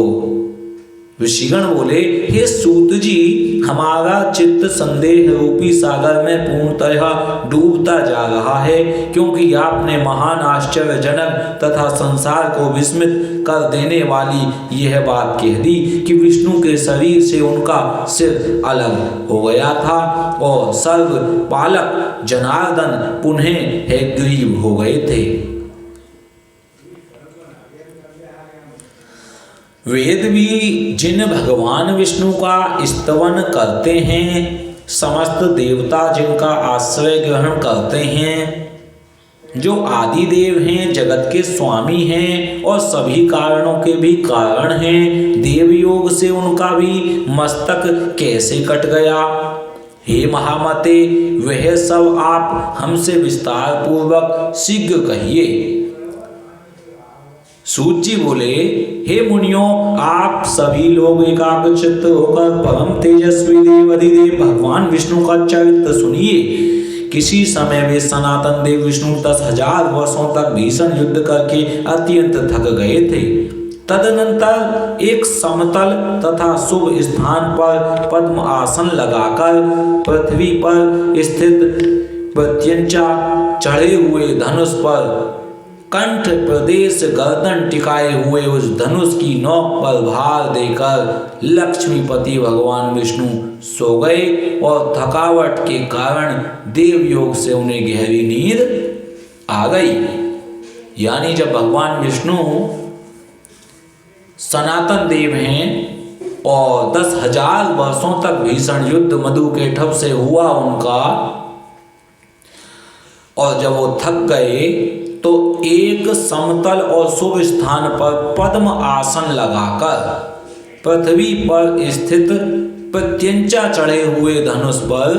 ऋषिगण बोले, हे सूत जी, हमारा चित्त संदेह रूपी सागर में पूर्णतः डूबता जा रहा है, क्योंकि आपने महान आश्चर्यजनक तथा संसार को विस्मित कर देने वाली यह बात कह दी कि विष्णु के शरीर से उनका सिर अलग हो गया था और सर्व पालक जनार्दन पुनः हयग्रीव हो गए थे। वेद भी जिन भगवान विष्णु का स्तवन करते हैं, समस्त देवता जिनका आश्रय ग्रहण करते हैं, जो आदि देव हैं, जगत के स्वामी हैं और सभी कारणों के भी कारण हैं, देव योग से उनका भी मस्तक कैसे कट गया? हे महामते, वह सब आप हमसे विस्तार पूर्वक शीघ्र कहिए। सूत जी बोले, हे मुनियों, आप सभी लोग एकाग्रचित्त होकर परम तेजस्वी देव अधिदेव भगवान विष्णु का चरित्र सुनिए। किसी समय वे सनातन देव विष्णु 10,000 वर्षों तक भीषण युद्ध करके अत्यंत थक गए थे। तदनंतर एक समतल तथा शुभ स्थान पर पद्म आसन लगाकर पृथ्वी पर स्थित प्रत्यंचा चढ़े हुए धनुष पर कंठ प्रदेश गर्दन टिकाए हुए उस धनुष की नोक पर भार देकर लक्ष्मीपति भगवान विष्णु सो गए और थकावट के कारण देव योग से उन्हें गहरी नींद आ गई। यानी जब भगवान विष्णु सनातन देव हैं और 10,000 वर्षों तक भीषण युद्ध मधु के ठप से हुआ उनका, और जब वो थक गए तो एक समतल और शुभ स्थान पर पद्म आसन लगाकर पृथ्वी पर स्थित प्रत्यंचा चढ़े हुए धनुष पर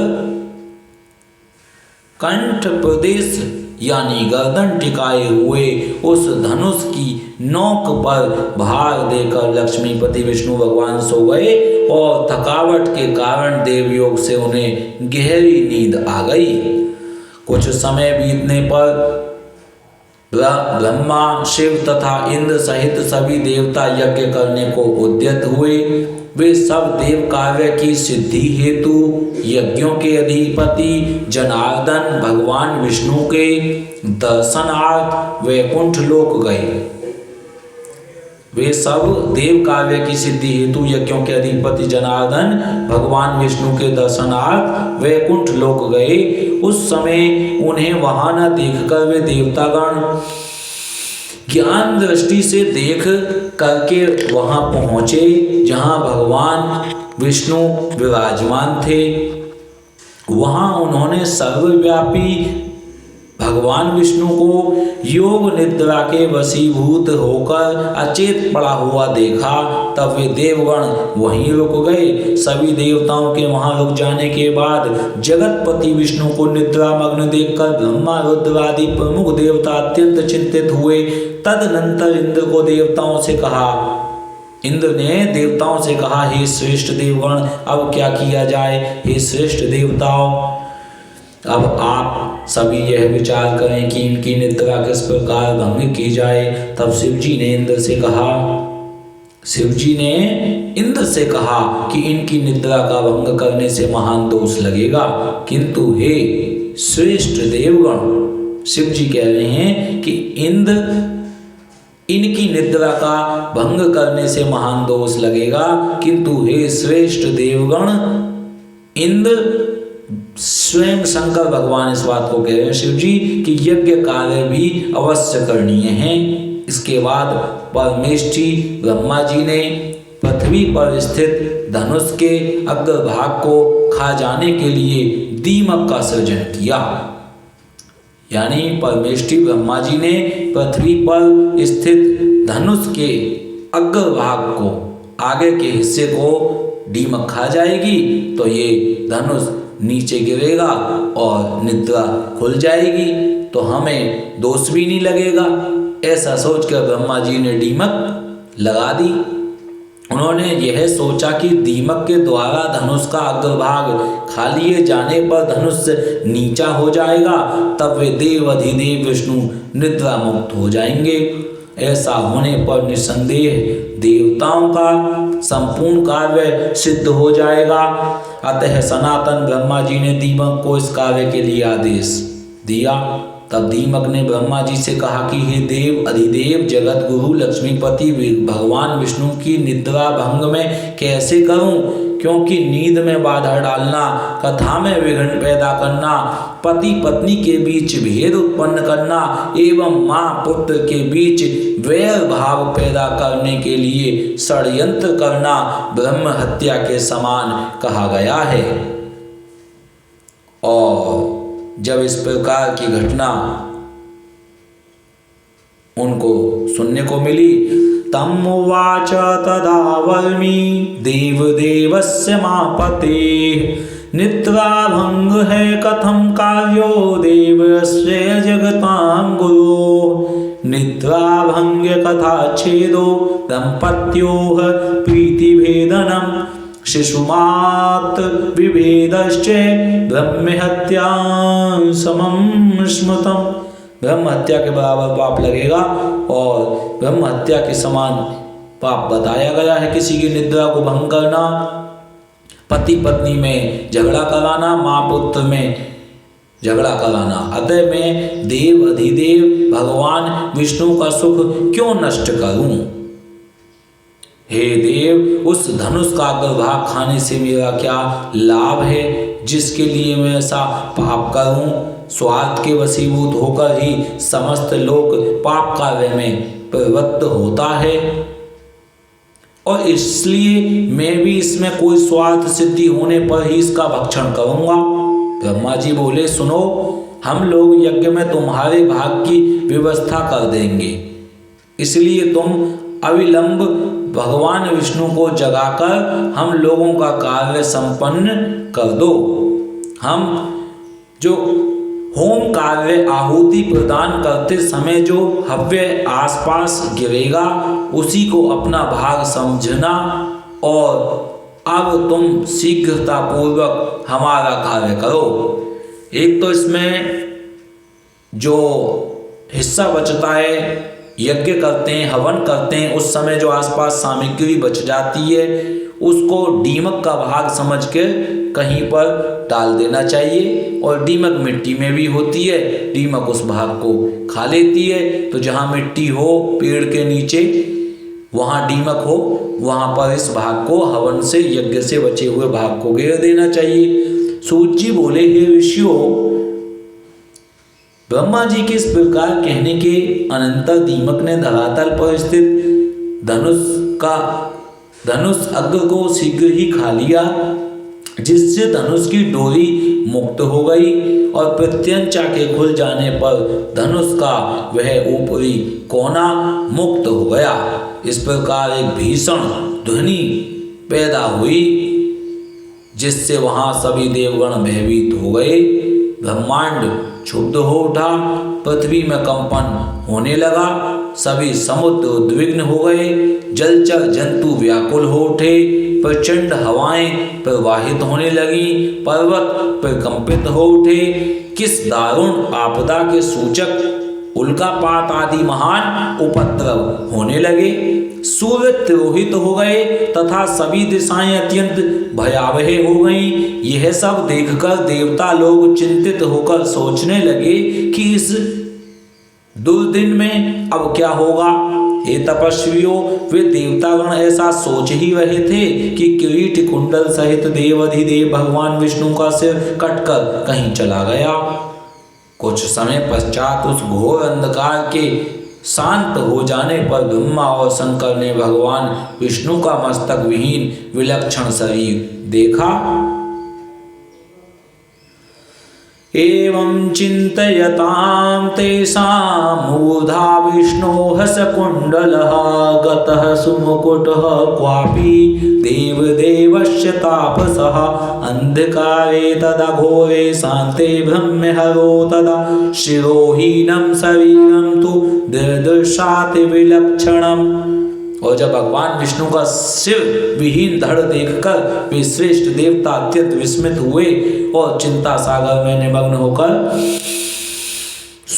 कंठ प्रदेश यानी गर्दन टिकाए हुए उस धनुष की नोक पर भार देकर लक्ष्मीपति विष्णु भगवान सो गए और थकावट के कारण देवयोग से उन्हें गहरी नींद आ गई। कुछ समय बीतने पर ब्रह्मा, शिव तथा इंद्र सहित सभी देवता यज्ञ करने को उद्यत हुए। वे सब देव कार्य की सिद्धि हेतु यज्ञों के अधिपति जनार्दन भगवान विष्णु के दर्शनार्थ वैकुंठ लोक गए। वे सब देव काव्य की सिद्धि हेतु यज्ञों के अधिपति जनार्दन भगवान विष्णु के दर्शनार्थ वैकुंठ लोक गए। उस समय उन्हें वहां न देखकर वे देवतागण ज्ञान दृष्टि से देख करके वहां पहुंचे जहां भगवान विष्णु विराजमान थे। वहां उन्होंने सर्वव्यापी भगवान विष्णु को योग निद्रा के वशीभूत होकर अचेत पड़ा हुआ देखा। तब वे देवगण वहीं रुक गए। सभी देवताओं के वहां रुक जाने के बाद जगतपति विष्णु को निद्रा मग्न देखकर ब्रह्मा, रुद्र आदि प्रमुख देवता अत्यंत चिंतित हुए। तदनंतर इंद्र ने देवताओं से कहा, हे श्रेष्ठ देवगण, अब क्या किया जाए? हे श्रेष्ठ देवताओं, अब आप सभी यह विचार करें कि इनकी निद्रा किस प्रकार भंग की जाए। तब शिवजी ने इंद्र से कहा कि इनकी निद्रा का भंग करने से महान दोष लगेगा, किंतु हे श्रेष्ठ देवगण, शिवजी कह रहे हैं कि इंद्र, इनकी निद्रा का भंग करने से महान दोष लगेगा, किंतु हे श्रेष्ठ देवगण, इंद्र स्वयं शंकर भगवान इस बात को कह रहे हैं शिव जी कि यज्ञ कार्य भी अवश्य करणीय हैं। इसके बाद परमेष्ठी ब्रह्मा जी ने पृथ्वी पर स्थित धनुष के अग्रभाग को खा जाने के लिए दीमक का सृजन किया। यानी परमेष्ठी ब्रह्मा जी ने पृथ्वी पर स्थित धनुष के अग्रभाग को, आगे के हिस्से को दीमक खा जाएगी तो ये धनुष नीचे गिरेगा और निद्रा खुल जाएगी, तो हमें दोष भी नहीं लगेगा। ऐसा सोचकर ब्रह्मा जी ने दीमक लगा दी। उन्होंने यह सोचा कि दीमक के द्वारा धनुष का अग्रभाग खा लिए जाने पर धनुष नीचा हो जाएगा, तब वे देव अधिदेव विष्णु निद्रा मुक्त हो जाएंगे। ऐसा होने पर निसंदेह देवताओं का संपूर्ण कार्य सिद्ध हो जाएगा। अतः सनातन ब्रह्मा जी ने दीमक को इस कार्य के लिए आदेश दिया। तब दीमक ने ब्रह्मा जी से कहा कि हे देव अधिदेव जगत गुरु लक्ष्मीपति भगवान विष्णु की निद्रा भंग में कैसे करूं, क्योंकि नींद में बाधा डालना, कथा में विघ्न पैदा करना, पति पत्नी के बीच भेद उत्पन्न करना एवं माँ पुत्र के बीच वैर भाव पैदा करने के लिए षड्यंत्र करना ब्रह्म हत्या के समान कहा गया है। और जब इस प्रकार की घटना उनको सुनने को मिली, तम उवाच तदा वल्मी देवदेवस्य मापते निद्राभंग है कथम कार्यो देवस्य जगतां गुरो निद्राभंग कथा छेदो दंपत्योः प्रीतिभेदनम् शिशुमात् विभेदश्च ब्रह्महत्या समं स्मृतम्। ब्रह्म हत्या के बराबर पाप लगेगा और ब्रह्म हत्या के समान पाप बताया गया है। किसी की निद्रा को भंग करना, पति पत्नी में झगड़ा कराना, माँ पुत्र में झगड़ा कराना। अतः मैं देव अधिदेव भगवान विष्णु का सुख क्यों नष्ट करूं? हे देव, उस धनुष का अग्रभाग खाने से मेरा क्या लाभ है जिसके लिए मैं ऐसा पाप करूं? स्वार्थ के वशीभूत होकर ही समस्त लोग पाप कार्य में प्रवृत्त होता है और इसलिए मैं भी इसमें कोई स्वार्थ सिद्धि होने पर ही इसका भक्षण करूंगा। ब्रह्मा जी बोले, सुनो, हम लोग यज्ञ में तुम्हारे भाग की व्यवस्था कर देंगे, इसलिए तुम अविलंब भगवान विष्णु को जगाकर हम लोगों का कार्य संपन्न कर दो। हम जो होम कार्य आहुति प्रदान करते समय जो हव्य आसपास गिरेगा उसी को अपना भाग समझना और अब तुम शीघ्रता पूर्वक हमारा कार्य करो। एक तो इसमें जो हिस्सा बचता है, यज्ञ करते हैं, हवन करते हैं, उस समय जो आसपास सामग्री बच जाती है उसको दीमक का भाग समझ के कहीं पर डाल देना चाहिए। और दीमक मिट्टी में भी होती है, दीमक उस भाग को खा लेती है। तो जहाँ मिट्टी हो पेड़ के नीचे, वहाँ दीमक हो, वहाँ पर इस भाग को हवन से यज्ञ से बचे हुए भाग को घेर देना चाहिए। सूत जी बोले, हे ऋषियों, ब्रह्मा जी के इस प्रकार कहने के अनंतर दीमक ने धरातल पर स्थित धनुष अग्र को शीघ्र ही खा लिया, जिससे धनुष की डोरी मुक्त हो गई और प्रत्यंचा के खुल जाने पर धनुष का वह ऊपरी कोना मुक्त हो गया। इस प्रकार एक भीषण ध्वनि पैदा हुई जिससे वहां सभी देवगण भयभीत हो गए। ब्रह्मांड क्षुब्ध हो उठा, पृथ्वी में कंपन होने लगा, सभी समुद्र उद्विग्न हो गए, जलचर जंतु व्याकुल हो उठे, प्रचंड हवाएं प्रवाहित होने लगी, पर्वत प्रकंपित हो उठे। किस दारुण आपदा के सूचक उल्कापात आदि महान उपद्रव होने लगे। सूर्य तिरोहित हो गए तथा सभी दिशाएं अत्यंत भयावह हो गईं। यह सब देखकर देवता लोग चिंतित होकर सोचने लगे कि इस दुर्दिन में अब क्या होगा। हे तपस्वियों, वे देवतागण ऐसा सोच ही रहे थे कि किरीट कुंडल सहित देवाधिदेव भगवान विष्णु का सिर कटकर कहीं चला गया। कुछ समय पश्चात उस घोर अंधकार के शांत हो जाने पर ब्रह्मा और शंकर ने भगवान विष्णु का मस्तक विहीन विलक्षण शरीर देखा। एवं चिंतयतां तेषां मूर्धा विष्णोः सकुण्डलः गतः सुमुकुटः क्वापि देवदेवस्य तापसः अंधकारे तदा घोरे शान्ते ब्रह्महरो तदा शिरोहीनं शरीरं तु दृदृशाति विलक्षणम्। और जब भगवान विष्णु का शिव विहीन धड़ देखकर वे श्रेष्ठ देवता अत्यंत विस्मित हुए और चिंता सागर में निमग्न होकर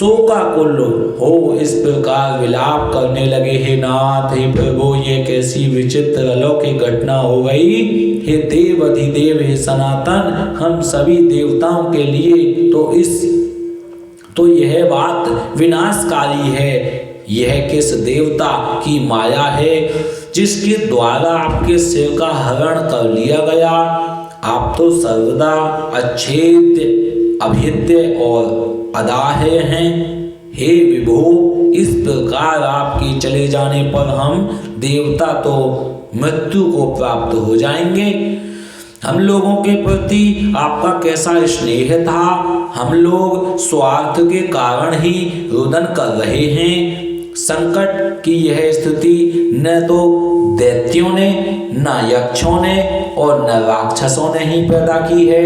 शोकाकुल हो इस प्रकार विलाप करने लगे। हे नाथ, हे प्रभु, ये कैसी विचित्र अलौकिक घटना हो गई। हे देव अधिदेव, हे सनातन, हम सभी देवताओं के लिए तो यह बात विनाशकारी है। यह किस देवता की माया है जिसके द्वारा आपके सिर का हरण कर लिया गया। आप तो सर्वदा अच्छेद्य, अभेद्य और अदाह्य हैं। हे विभो, इस प्रकार आपके चले जाने पर हम देवता तो मृत्यु को प्राप्त हो जाएंगे। हम लोगों के प्रति आपका कैसा स्नेह था। हम लोग स्वार्थ के कारण ही रुदन कर रहे हैं। संकट की यह स्थिति न तो दैत्यों ने, न यक्षों ने और न राक्षसों ने ही पैदा की है,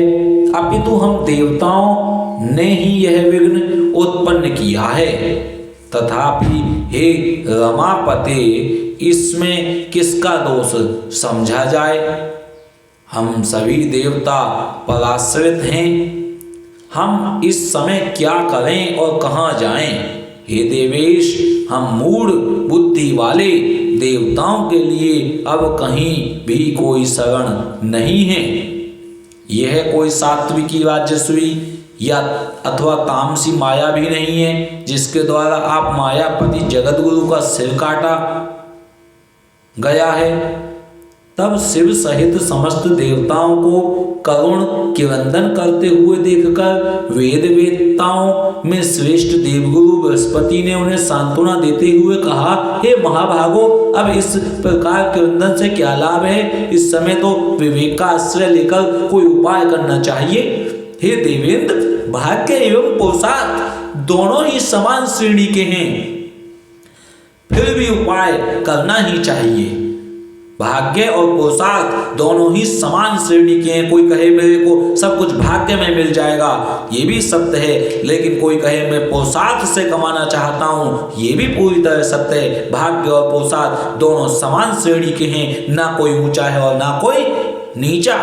अपितु हम देवताओं ने ही यह विघ्न उत्पन्न किया है। तथापि हे रमापते, इसमें किसका दोष समझा जाए। हम सभी देवता पराश्रित हैं। हम इस समय क्या करें और कहाँ जाएं। हे देवेश, हम मूढ़ बुद्धि वाले देवताओं के लिए अब कहीं भी कोई शरण नहीं है। यह कोई सात्विकी राजस्वी या अथवा तामसी माया भी नहीं है जिसके द्वारा आप मायापति जगतगुरु का सिर काटा गया है। तब शिव सहित समस्त देवताओं को करुण किरंदन करते हुए देखकर वेद वेत्ताओं में श्रेष्ठ देवगुरु बृहस्पति ने उन्हें सांत्वना देते हुए कहा, हे महाभागो, अब इस प्रकार किरंदन से क्या लाभ है। इस समय तो विवेक का आश्रय लेकर कोई उपाय करना चाहिए। हे देवेंद्र, भाग्य एवं पुरुषार्थ दोनों ही समान श्रेणी के हैं, फिर भी उपाय करना ही चाहिए। भाग्य और पुरुषार्थ दोनों ही समान श्रेणी के हैं। कोई कहे मेरे को सब कुछ भाग्य में मिल जाएगा, ये भी सत्य है। लेकिन कोई कहे मैं पुरुषार्थ से कमाना चाहता हूँ, ये भी पूरी तरह सत्य है। भाग्य और पुरुषार्थ दोनों समान श्रेणी के हैं, ना कोई ऊंचा है और ना कोई नीचा।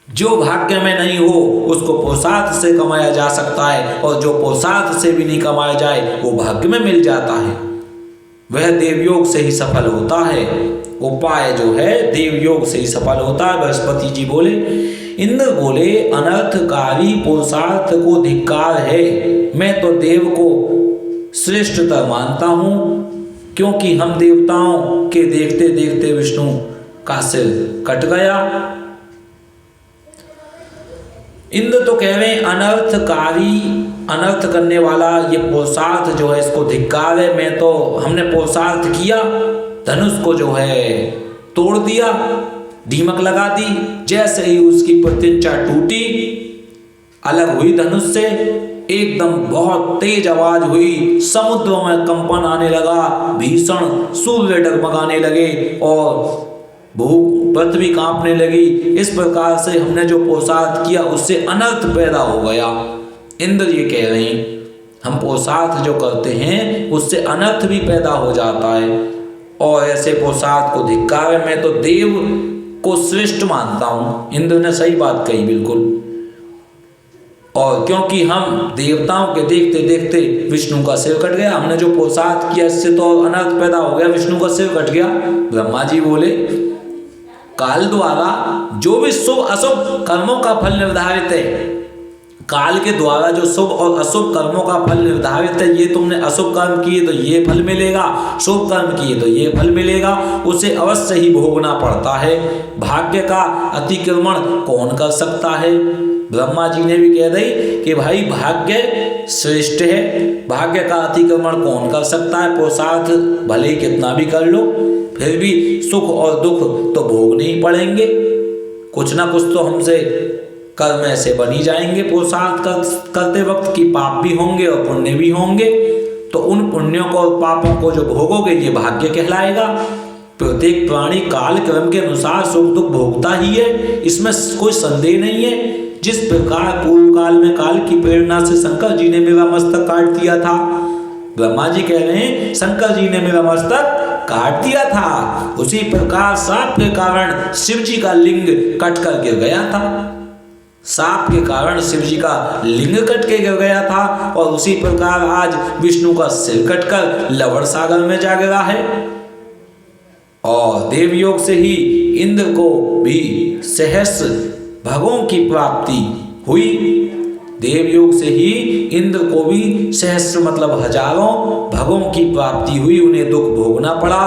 जो भाग्य में नहीं हो उसको पुरुषार्थ से कमाया जा सकता है, और जो पुरुषार्थ से भी नहीं कमाया जाए वो भाग्य में मिल जाता है। वह देवयोग से ही सफल होता है। उपाय जो है देवयोग से ही सफल होता है। बृहस्पति जी बोले, इंद्र बोले, अनर्थकारी पुरुषार्थ को धिक्कार है। मैं तो देव को श्रेष्ठतर मानता हूँ, क्योंकि हम देवताओं के देखते देखते विष्णु का सिर कट गया। इंद्र तो कह रहे हैं अनर्थकारी, अनर्थ करने वाला ये पुरुषार्थ जो है इसको धिक्कार है। हमने पुरुषार्थ किया, धनुष को जो है तोड़ दिया, दीमक लगा दी। जैसे ही उसकी प्रतिंचा टूटी, अलग हुई धनुष से, एकदम बहुत तेज आवाज हुई, समुद्रों में कंपन आने लगा, भीषण सूर्य डगमगाने लगे और पृथ्वी कांपने लगी। इस प्रकार से हमने जो पुरुषार्थ किया उससे अनर्थ पैदा हो गया। इंद्र ये कह रहे हैं हम पुरुषार्थ जो करते हैं उससे अनर्थ भी पैदा हो जाता है, और ऐसे पुरुषार्थ को धिक्कार है। मैं तो देव को श्रेष्ठ मानता हूँ। इंद्र ने सही बात कही बिल्कुल। और क्योंकि हम देवताओं के देखते देखते विष्णु का सिर कट गया, हमने जो पुरुषार्थ किया इससे तो अनर्थ पैदा हो गया, विष्णु का सिर कट गया। ब्रह्मा जी बोले, काल द्वारा जो भी शुभ अशुभ कर्मों का फल निर्धारित है, काल के द्वारा जो शुभ और अशुभ कर्मों का फल निर्धारित है, ये तुमने अशुभ कर्म किए तो ये फल मिलेगा, शुभ कर्म किए तो ये फल मिलेगा, उसे अवश्य ही भोगना पड़ता है। भाग्य का अतिक्रमण कौन कर सकता है। ब्रह्मा जी ने भी कह दी कि भाई भाग्य श्रेष्ठ है, भाग्य का अतिक्रमण कौन कर सकता है। पुरुषार्थ भले ही कितना भी कर लो, फिर भी सुख और दुख तो भोगने ही पड़ेंगे। कुछ ना कुछ तो हमसे कर्म ऐसे बनी जाएंगे पुरुषार्थ करते वक्त कि पाप भी होंगे और पुण्य भी होंगे। तो उन पुण्यों को और पापों को जो भोगोगे ये भाग्य कहलाएगा। प्रत्येक प्राणी काल क्रम के अनुसार सुख दुख भोगता ही है, इसमें कोई संदेह नहीं है। जिस प्रकार पूर्व काल में काल की प्रेरणा से शंकर जी ने मेरा मस्तक काट दिया था, ब्रह्मा जी कह रहे हैं शंकर जी ने मेरा मस्तक काट दिया था, उसी प्रकार साप के कारण शिव जी का लिंग कट कर गिर गया था। साप के कारण शिव जी का लिंग कट के गिर गया था और उसी प्रकार आज विष्णु का सिर कटकर लवण सागर में जा गिरा है। और देवयोग से ही इंद्र को भी सहस्र भगों की प्राप्ति हुई। देवयोग से ही इंद्र को भी सहस्र मतलब हजारों भगों की प्राप्ति हुई। उन्हें दुख भोगना पड़ा,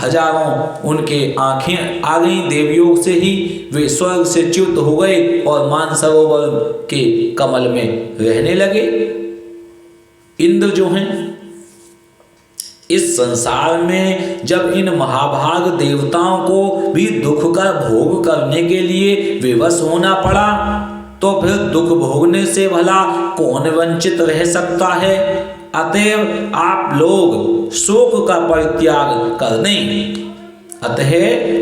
हजारों उनके आंखें आ गई। देवयोग से ही वे स्वर्ग से च्युत हो गए और मानसरोवर के कमल में रहने लगे। इंद्र जो हैं इस संसार में जब इन महाभाग देवताओं को भी दुख का भोग करने के लिए विवश होना पड़ा, तो फिर दुख भोगने से भला कौन वंचित रह सकता है। अतएव आप लोग शोक का परित्याग कर दें। अतः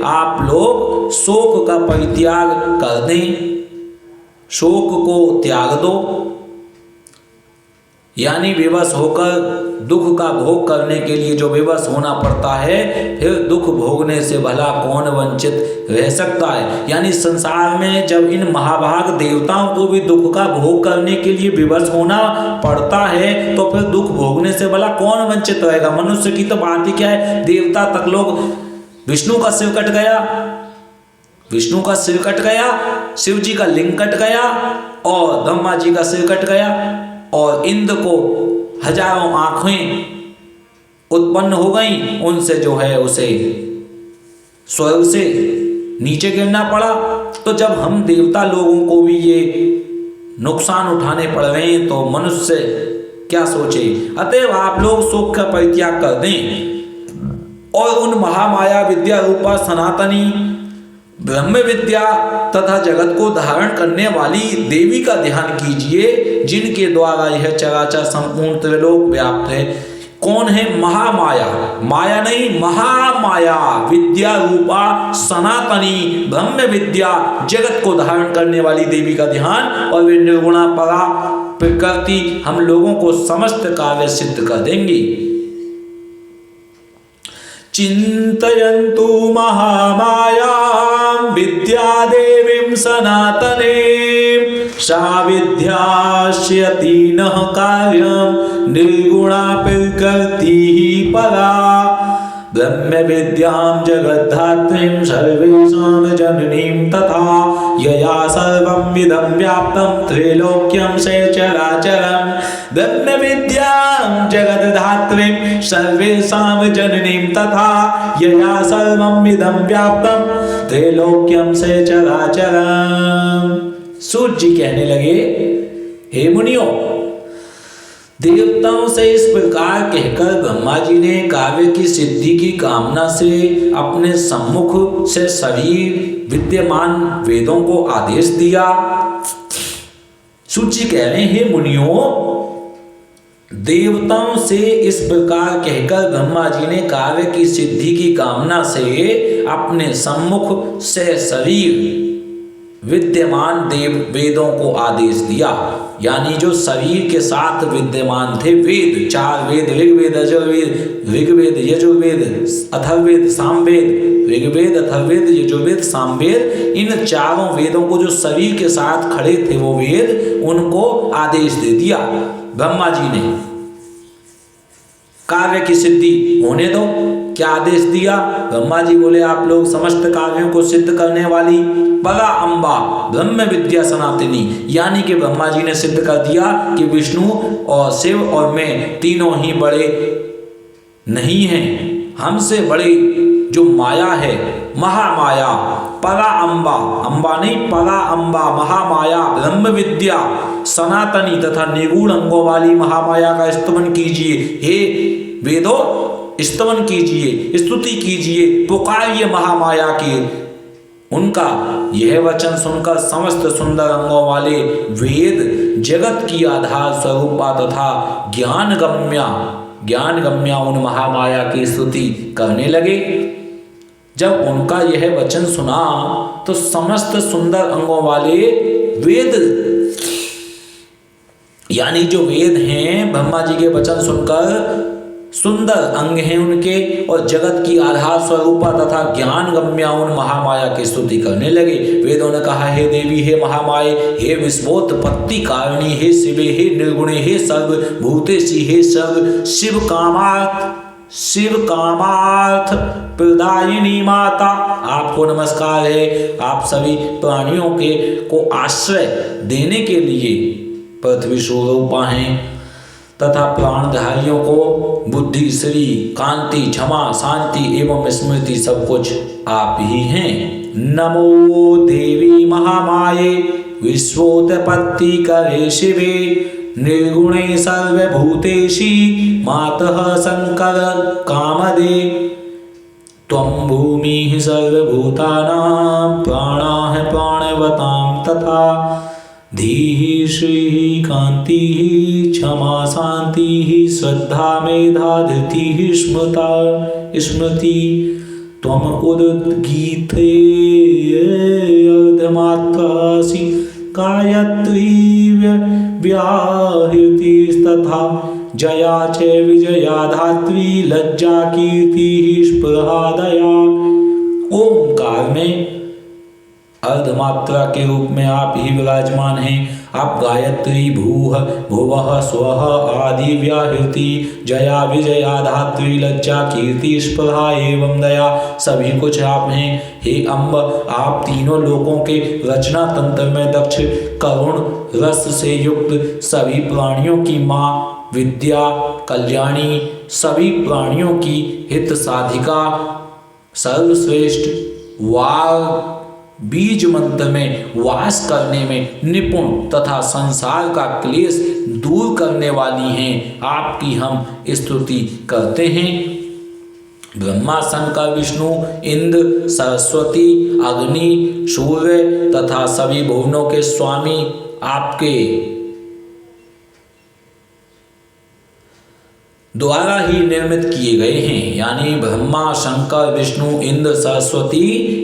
आप लोग शोक का परित्याग कर दें, शोक को त्याग दो। यानी विवश होकर दुख का भोग करने के लिए जो विवश होना पड़ता है, फिर दुख भोगने से भला कौन वंचित रह सकता है। यानी संसार में जब इन महाभाग देवताओं को भी दुख का भोग करने के लिए विवश होना पड़ता है, तो फिर दुख भोगने से भला कौन वंचित रहेगा। मनुष्य की तो बात ही क्या है, देवता तक लोग, विष्णु का सिर कट गया, विष्णु का सिर कट गया, शिव जी का लिंग कट गया और ब्रह्मा जी का सिर कट गया और इंद्र को हजारों आंखें उत्पन्न हो गई, उनसे जो है उसे स्वर्ग से नीचे गिरना पड़ा। तो जब हम देवता लोगों को भी ये नुकसान उठाने पड़ रहे हैं तो मनुष्य क्या सोचे। अतएव आप लोग शोक का परित्याग कर दें और उन महामाया विद्या रूपा सनातनी ब्रह्म विद्या तथा जगत को धारण करने वाली देवी का ध्यान कीजिए, जिनके द्वारा यह चराचर संपूर्ण त्रिलोक व्याप्त है। कौन है? महामाया, माया नहीं महामाया विद्या रूपा सनातनी ब्रह्म विद्या जगत को धारण करने वाली देवी का ध्यान, और वे निर्गुणा परा प्रकृति हम लोगों को समस्त कार्य सिद्ध कर देंगी। चिंतयन्तु महामायां विद्यादेवीं सनातने सा विद्यास्यति नः कार्यं निर्गुणा प्रकृतिः परा ब्रह्म विद्यां जगद्धात्रीं सर्वेषां जननीं तथा यया सर्वं इदं व्याप्तं त्रैलोक्यं चराचरं ब्रह्म विद्यां जगद्धात्रीं सर्वेषां जननीं तथा यया सर्वं इदं व्याप्तं त्रैलोक्यं चराचरं। सूर्य जी कहने लगे, हे मुनियों, देवताओं से इस प्रकार कहकर ब्रह्मा जी ने काव्य की सिद्धि की कामना से अपने सम्मुख से शरीर विद्यमान वेदों को आदेश दिया। सूर्य जी कह रहे हैं, हे मुनियों, देवताओं से इस प्रकार कहकर ब्रह्मा जी ने काव्य की सिद्धि की कामना से अपने सम्मुख से शरीर विद्यमान देव वेदों को आदेश दिया। यानी जो शरीर के साथ विद्यमान थे वेद, चार वेद, ऋग्वेद, यजुर्वेद, ऋग्वेद, यजुर्वेद, अथर्ववेद, सामवेद, ऋग्वेद, अथर्ववेद, यजुर्वेद, सामवेद, इन चारों वेदों को जो शरीर के साथ खड़े थे वो वेद, उनको आदेश दे दिया ब्रह्मा जी ने। कार्य की सिद्धि होने दो। क्या आदेश दिया? ब्रह्मा जी बोले, आप लोग समस्त कार्यों को सिद्ध करने वाली परा अम्बा ब्रह्म विद्या सनातनी, यानी कि ब्रह्मा जी ने सिद्ध कर दिया कि विष्णु और शिव और मैं तीनों ही बड़े नहीं हैं। हमसे बड़े जो माया है महामाया, परा अम्बा, अम्बा नहीं परा अम्बा, महामाया ब्रह्म विद्या सनातनी तथा निगूढ़ अंगों वाली महामाया का स्तमन कीजिए। हे वेदों, स्तमन कीजिए, स्तुति कीजिए, पुकारिए महामाया की। उनका यह वचन सुनकर समस्त सुंदर अंगों वाले वेद जगत की आधार स्वरूपा तथा ज्ञान गम्या उन महामाया की स्तुति करने लगे। जब उनका यह वचन सुना तो समस्त सुंदर अंगों वाले वेद, यानी जो वेद हैं, ब्रह्मा जी के वचन सुनकर सुंदर अंग हैं उनके और जगत की आधार स्वरूपा तथा ज्ञान गम्या उन महामाया की स्तुति करने लगे। वेदों ने कहा, हे देवी, हे महामाये, हे विश्वोत्पत्ति कारिणी, हे शिवे, हे निर्गुणे, हे सर्वभूतेशी, हे सर्व शिव कामार्थ प्रदायिनी माता, आपको नमस्कार है। आप सभी प्राणियों को आश्रय देने के लिए पृथ्वी स्वरूपा हैं तथा प्राणधारियों को बुद्धि, श्री, कांति, क्षमा, शांति एवं स्मृति सब कुछ आप ही हैं। नमो देवी महामाये विश्वोत्पत्ति करे शिवे, निर्गुणे सर्वभूतेशी मातः शंकर कामदे, त्वं भूमिः सर्वभूतानां प्राणाः प्राणवतां तथा, धीः श्रीः कान्तिः क्षमा शान्तिः श्रद्धा मेधा धृतिः स्मृति, त्वम् उद्गीते अर्धमात्रासि गायत्री व्याहृतिस्तथा, जया च विजया धात्री लज्जा कीर्तिः स्पृहा दया। ओमकार में अर्धमात्रा के रूप में आप ही विराजमान हैं। आप गायत्री, भूः, भुवः, स्वः आदि व्याहृति, जया, विजया, धात्री, लज्जा, कीर्ति, स्पृहा एवं दया सभी कुछ आप हैं। हे अम्ब, आप तीनों लोकों के रचना तंत्र में दक्ष, करुण रस से युक्त, सभी प्राणियों की माँ, विद्या, कल्याणी, सभी प्राणियों की हित साधिका, सर्वश्रेष्ठ, वार बीज मंत्र में वास करने में निपुण तथा संसार का क्लेश दूर करने वाली हैं। आपकी हम स्तुति करते हैं। ब्रह्मा, शंकर, विष्णु, इंद्र, सरस्वती, अग्नि, सूर्य तथा सभी भुवनों के स्वामी आपके द्वारा ही निर्मित किए गए हैं। यानी ब्रह्मा, शंकर, विष्णु, इंद्र, सरस्वती,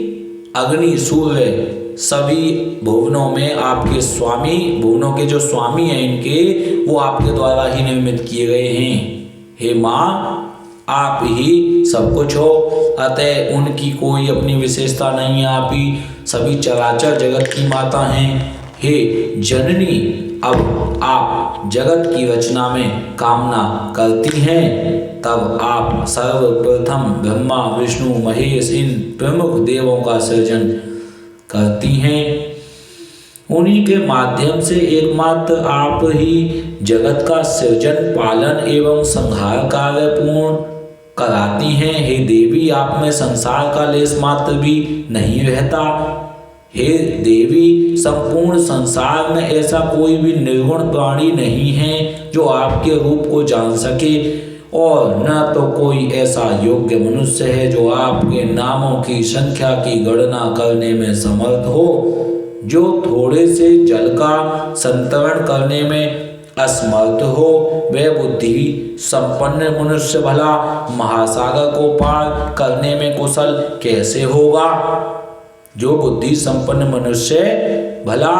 अग्नि, सूर्य सभी भुवनों में आपके स्वामी, भुवनों के जो स्वामी हैं इनके, वो आपके द्वारा ही निर्मित किए गए हैं। हे माँ, आप ही सब कुछ हो, अतः उनकी कोई अपनी विशेषता नहीं है। आप ही सभी चराचर जगत की माता हैं। हे जननी, अब आप जगत की रचना में कामना करती हैं, तब आप सर्वप्रथम ब्रह्मा, विष्णु, महेश इन प्रमुख देवों का सृजन करती हैं। उन्हीं के माध्यम से एकमात्र आप ही जगत का सृजन, पालन एवं संहार कार्य पूर्ण कराती हैं। हे देवी, आप में संसार का लेश मात्र भी नहीं रहता। हे देवी, संपूर्ण संसार में ऐसा कोई भी निर्गुण प्राणी नहीं है जो आपके रूप को जान सके, और न तो कोई ऐसा योग्य मनुष्य है जो आपके नामों की संख्या की गणना करने में समर्थ हो। जो थोड़े से जल का संतरण करने में असमर्थ हो, वह बुद्धि संपन्न मनुष्य भला महासागर को पार करने में कुशल कैसे होगा। जो बुद्धि संपन्न मनुष्य भला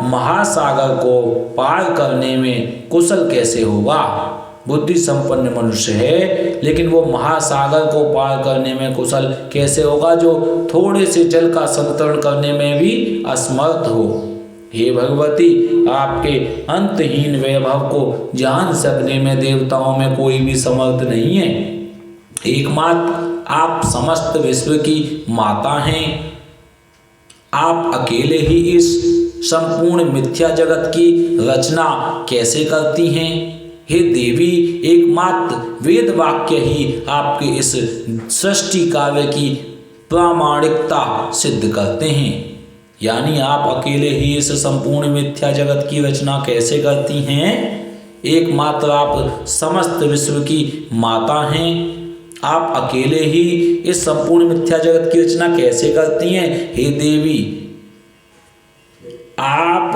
महासागर को पार करने में कुशल कैसे होगा। बुद्धि संपन्न मनुष्य है, लेकिन वो महासागर को पार करने में कुशल कैसे होगा जो थोड़े से जल का संतरण करने में भी असमर्थ हो। हे भगवती, आपके अंतहीन वैभव को जान सकने में देवताओं में कोई भी समर्थ नहीं है। एकमात्र आप समस्त विश्व की माता हैं। आप अकेले ही इस संपूर्ण मिथ्या जगत की रचना कैसे करती हैं। हे देवी, एकमात्र वेद वाक्य ही आपके इस सृष्टि कार्य की प्रामाणिकता सिद्ध करते हैं। यानी आप अकेले ही इस संपूर्ण मिथ्या जगत की रचना कैसे करती हैं। एकमात्र आप समस्त विश्व की माता हैं। आप अकेले ही इस संपूर्ण मिथ्या जगत की रचना कैसे करती हैं। हे देवी, आप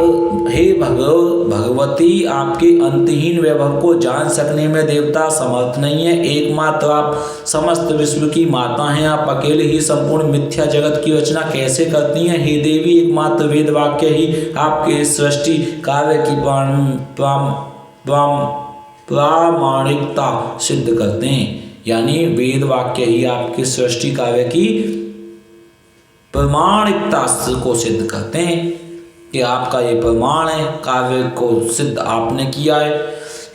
हे भगवती, आपके अंतहीन वैभव को जान सकने में देवता समर्थ नहीं है। एकमात्र आप समस्त विश्व की माता हैं। आप अकेले ही संपूर्ण मिथ्या जगत की रचना कैसे करती हैं। हे देवी, एकमात्र वेद वाक्य ही आपके सृष्टि कार्य की प्रामाणिकता सिद्ध करते हैं। यानी वेद वाक्य ही आपके सृष्टि कार्य की प्रमाणिकता को सिद्ध करते हैं कि आपका ये प्रमाण है, कार्य को सिद्ध आपने किया है।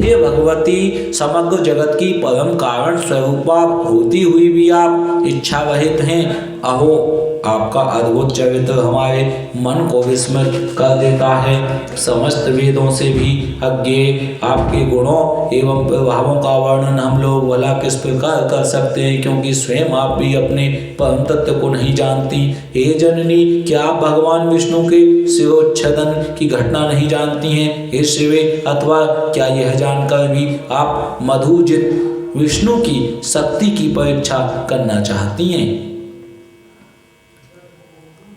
हे भगवती, समग्र जगत की परम कारण स्वरूपा होती हुई भी आप इच्छा रहित हैं। अहो, आपका अद्भुत चरित्र हमारे मन को विस्मित कर देता है। समस्त वेदों से भी अज्ञेय आपके गुणों एवं प्रभावों का वर्णन हम लोग भला किस प्रकार कर सकते हैं, क्योंकि स्वयं आप भी अपने परम तत्व को नहीं जानती। हे जननी, क्या आप भगवान विष्णु के शिरोच्छेदन की घटना नहीं जानती हैं? हे शिवे, अथवा क्या यह जानकर भी आप मधुजित विष्णु की शक्ति की परीक्षा करना चाहती हैं?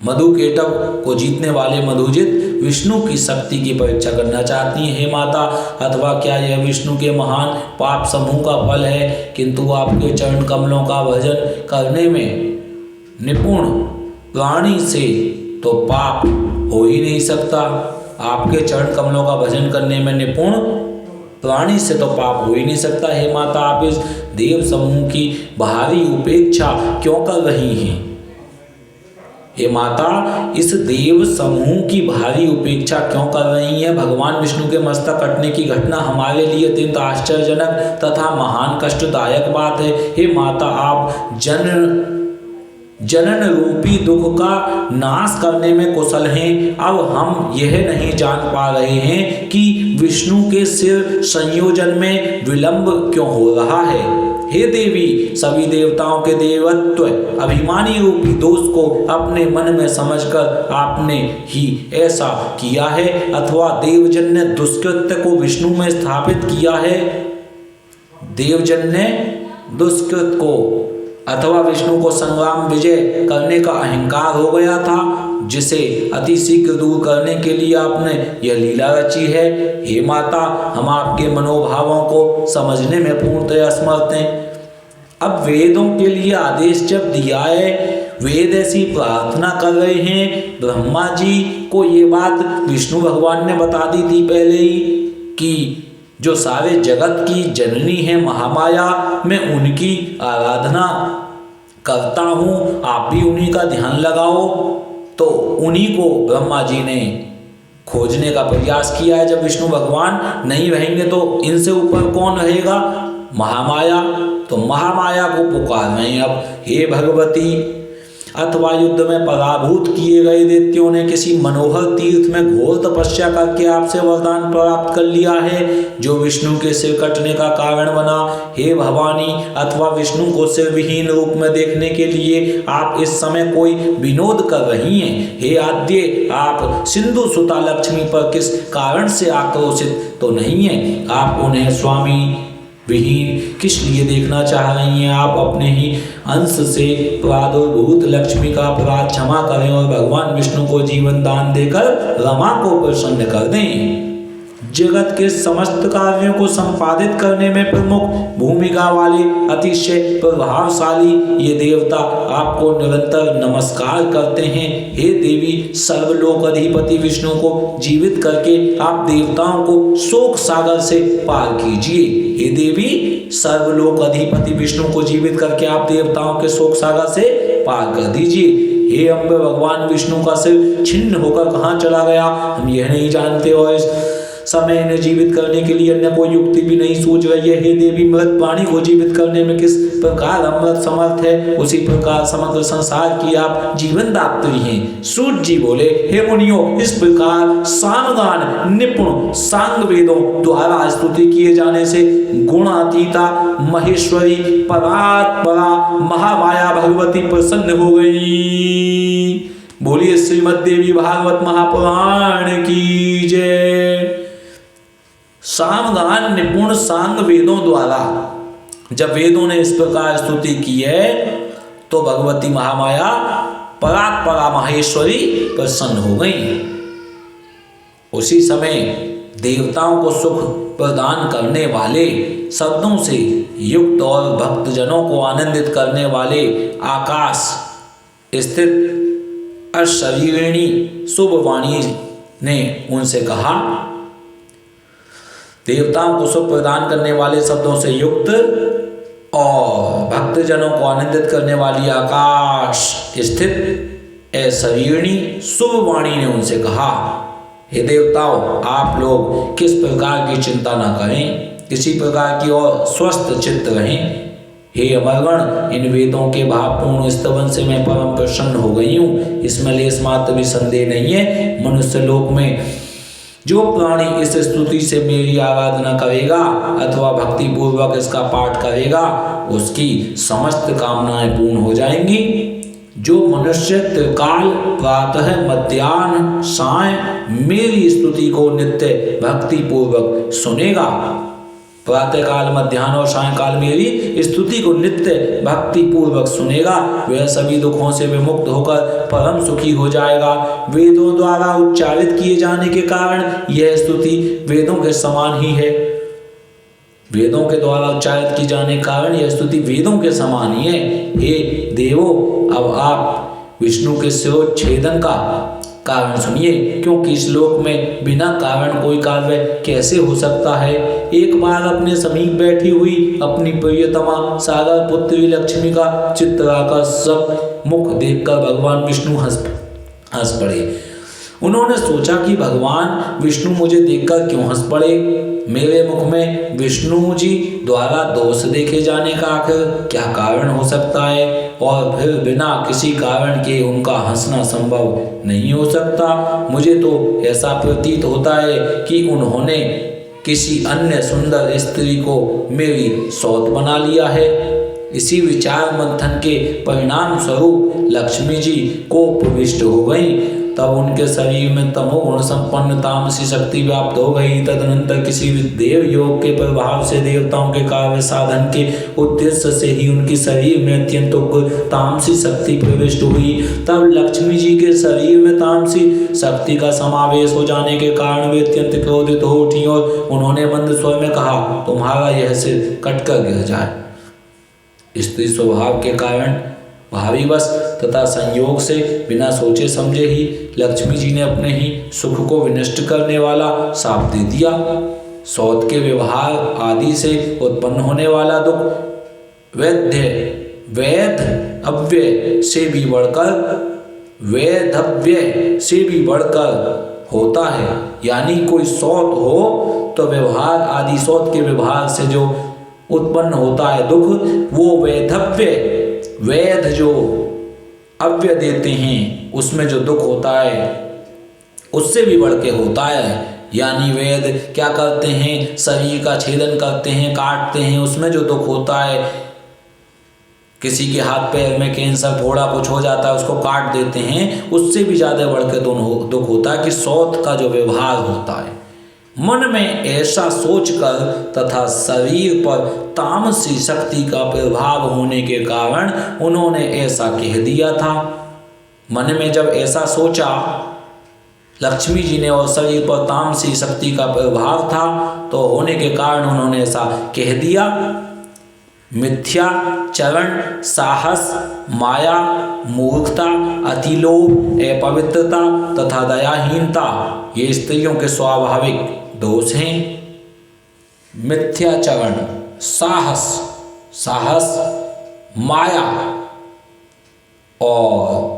मधुकेटव को जीतने वाले मधुजित विष्णु की शक्ति की परीक्षा करना चाहती हैं। हे माता, अथवा क्या यह विष्णु के महान पाप समूह का फल है? किंतु आपके चरण कमलों का भजन करने में निपुण प्राणी से तो पाप हो ही नहीं सकता। आपके चरण कमलों का भजन करने में निपुण प्राणी से तो पाप हो ही नहीं सकता। हे माता, आप इस देव समूह की भारी उपेक्षा क्यों कर रही हैं? हे माता, इस देव समूह की भारी उपेक्षा क्यों कर रही हैं? भगवान विष्णु के मस्तक कटने की घटना हमारे लिए अत्यंत आश्चर्यजनक तथा महान कष्टदायक बात है। हे माता, आप जनन रूपी दुख का नाश करने में कुशल हैं। अब हम यह नहीं जान पा रहे हैं कि विष्णु के सिर संयोजन में विलंब क्यों हो रहा है। हे देवी, सभी देवताओं के देवत्व अभिमानी रूपी दोष को अपने मन में समझकर आपने ही ऐसा किया है, अथवा देवजन्य दुष्कृत्य को विष्णु में स्थापित किया है। देवजन्य दुष्कृत को अथवा विष्णु को संग्राम विजय करने का अहंकार हो गया था, जिसे अति शीघ्र दूर करने के लिए आपने यह लीला रची है। हे माता, हम आपके मनोभावों को समझने में पूर्णतः असमर्थ हैं। अब वेदों के लिए आदेश जब दिया है, वेद ऐसी प्रार्थना कर रहे हैं। ब्रह्मा जी को ये बात विष्णु भगवान ने बता दी थी पहले ही कि जो सारे जगत की जननी है महामाया, मैं उनकी आराधना करता हूँ, आप भी उन्हीं का ध्यान लगाओ। तो उन्हीं को ब्रह्मा जी ने खोजने का प्रयास किया है। जब विष्णु भगवान नहीं रहेंगे तो इनसे ऊपर कौन रहेगा? महामाया। तो महामाया को पुकार रहे हैं अब, हे भगवती, अथवा युद्ध में पराभूत किए गए दैत्यों ने किसी मनोहर तीर्थ में घोर तपस्या करके आपसे वरदान प्राप्त कर लिया है, जो विष्णु के सिर कटने का कारण बना। हे भवानी, अथवा विष्णु को सिर विहीन रूप में देखने के लिए आप इस समय कोई विनोद कर रही हैं। हे आद्य, आप सिंधु सुता लक्ष्मी पर किस कारण से आक्रोशित तो नहीं है? आप उन्हें स्वामी विहीन किस लिए देखना चाह रही हैं? आप अपने ही अंश से प्रादुर्भूत लक्ष्मी का अपराध क्षमा करें और भगवान विष्णु को जीवन दान देकर रमा को प्रसन्न कर दें। जगत के समस्त कार्यों को संपादित करने में प्रमुख भूमिका वाले अतिशय प्रभावशाली ये देवता आपको निरंतर नमस्कार करते हैं। हे देवी, सर्वलोक अधिपति विष्णु को जीवित करके आप देवताओं को शोक सागर से पार कीजिए। हे देवी, सर्वलोक अधिपति विष्णु को जीवित करके आप देवताओं के शोक सागर से पार कर दीजिए। हे अम्बे, भगवान विष्णु का सिर छिन्न होकर कहाँ चला गया हम यह नहीं जानते, और इस समय इन्हें जीवित करने के लिए अन्य कोई युक्ति भी नहीं सूझ रही है। हे देवी, मृत प्राणी को जीवित करने में किस प्रकार अमृत समर्थ है, उसी प्रकार समग्र संसार की आप जीवन दात्री हैं। सूर्य जी बोले, हे मुनियों, इस प्रकार सामगान निपुण सांग वेदों द्वारा स्तुति किए जाने से गुणातीता महेश्वरी परात्परा महामाया भगवती प्रसन्न हो गई। बोलिए श्रीमद् देवी भागवत महापुराण की जय। सामगान निपुण सांग वेदों द्वारा जब वेदों ने इस प्रकार स्तुति की है तो भगवती महामाया परात्परा माहेश्वरी प्रसन्न हो गई। उसी समय देवताओं को सुख प्रदान करने वाले शब्दों से युक्त और भक्तजनों को आनंदित करने वाले आकाश स्थित अशरीरिणी शुभवाणी ने उनसे कहा, देवताओं को सुख प्रदान करने वाले शब्दों से युक्त और भक्तजनों को आनंदित करने वाली आकाश स्थित अशरीरी शुभ वाणी ने उनसे कहा, हे देवताओं, आप लोग किस प्रकार की चिंता न करें, किसी प्रकार की और स्वस्थ चित्त रहें। हे अमरगण, इन वेदों के भावपूर्ण स्तवन से मैं परम प्रसन्न हो गई हूँ, इसमें लेस मात्र भी संदेह नहीं है। मनुष्य लोक में जो प्राणी इस स्तुति से मेरी आराधना करेगा अथवा भक्ति पूर्वक इसका पाठ करेगा, उसकी समस्त कामनाएं पूर्ण हो जाएंगी। जो मनुष्य त्रिकाल प्रातः मध्याह्न साय मेरी स्तुति को नित्य भक्ति पूर्वक सुनेगा, प्रातः काल मध्याह्न और सायंकाल मेरी स्तुति को नित्य भक्ति पूर्वक सुनेगा, वह सभी दुखों से विमुक्त होकर परम सुखी हो जाएगा। वेदों द्वारा उच्चारित किए जाने के कारण यह स्तुति वेदों के समान ही है। वेदों के द्वारा उच्चारित की जाने के कारण यह स्तुति वेदों के समान ही है। हे देवो, अब आप विष्णु के शिरोच्छेदन का कारण सुनिए, क्योंकि इस लोक में बिना कारण कोई कार्य कैसे हो सकता है। एक बार अपने समीप बैठी हुई अपनी प्रियतमा सागर पुत्री लक्ष्मी का चित्राकर्षक मुख देखकर भगवान विष्णु हंस पड़े। उन्होंने सोचा कि भगवान विष्णु मुझे देखकर क्यों हंस पड़े। मेरे मुख में विष्णु जी द्वारा दोष देखे जाने का आखिर क्या कारण हो सकता है, और फिर बिना किसी कारण के उनका हंसना संभव नहीं हो सकता। मुझे तो ऐसा प्रतीत होता है कि उन्होंने किसी अन्य सुंदर स्त्री को मेरी सौत बना लिया है। इसी विचार मंथन के परिणाम स्वरूप लक्ष्मी जी को प्रविष्ट हो गई। तब उनके शरीर में तमोगुण संपन्न तामसी शक्ति व्याप्त हो गई। तदनंतर किसी देव योग के प्रभाव से देवताओं के कार्य साधन के उद्देश्य से ही उनके शरीर में अत्यंत उग्र तामसी शक्ति प्रविष्ट हुई। तब लक्ष्मी जी के शरीर में तामसी शक्ति का समावेश हो जाने के कारण वे अत्यंत क्रोधित हो उठी और उन्होंने मंद स्वर में कहा, तुम्हारा यह सिर कटकर गिर जाए। स्त्री स्वभाव के कारण भावीवश तथा संयोग से बिना सोचे समझे ही लक्ष्मी जी ने अपने ही सुख को विनष्ट करने वाला शाप दे दिया। सौत के व्यवहार आदि से उत्पन्न होने वाला दुख वैधव्य से भी बढ़कर होता है। यानी कोई सौत हो तो व्यवहार आदि सौत के व्यवहार से जो उत्पन्न होता है दुख, वो वैध जो अव्य देते हैं उसमें जो दुख होता है उससे भी बढ़ के होता है। यानी वेद क्या करते हैं, शरीर का छेदन करते हैं, काटते हैं, उसमें जो दुख होता है, किसी के हाथ पैर में कैंसर फोड़ा कुछ हो जाता है उसको काट देते हैं, उससे भी ज़्यादा बढ़ के दुख होता है कि सौत का जो व्यवहार होता है। मन में ऐसा सोचकर तथा शरीर पर तामसी शक्ति का प्रभाव होने के कारण उन्होंने ऐसा कह दिया था। मन में जब ऐसा सोचा लक्ष्मी जी ने और शरीर पर तामसी शक्ति का प्रभाव था तो होने के कारण उन्होंने ऐसा कह दिया। मिथ्याचरण, साहस, माया, मूर्खता, अतिलोभ, अपवित्रता तथा दयाहीनता ये स्त्रियों के स्वाभाविक दोष हैं। मिथ्याचरण, साहस, माया और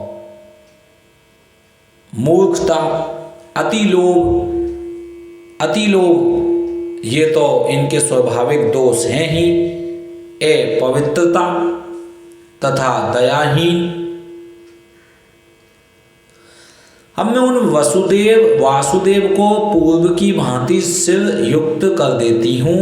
मूर्खता, अतिलोभ ये तो इनके स्वाभाविक दोष हैं ही। पवित्रता तथा दयाहीन। अब मैं उन वासुदेव को पूर्व की भांति सिर युक्त कर देती हूँ।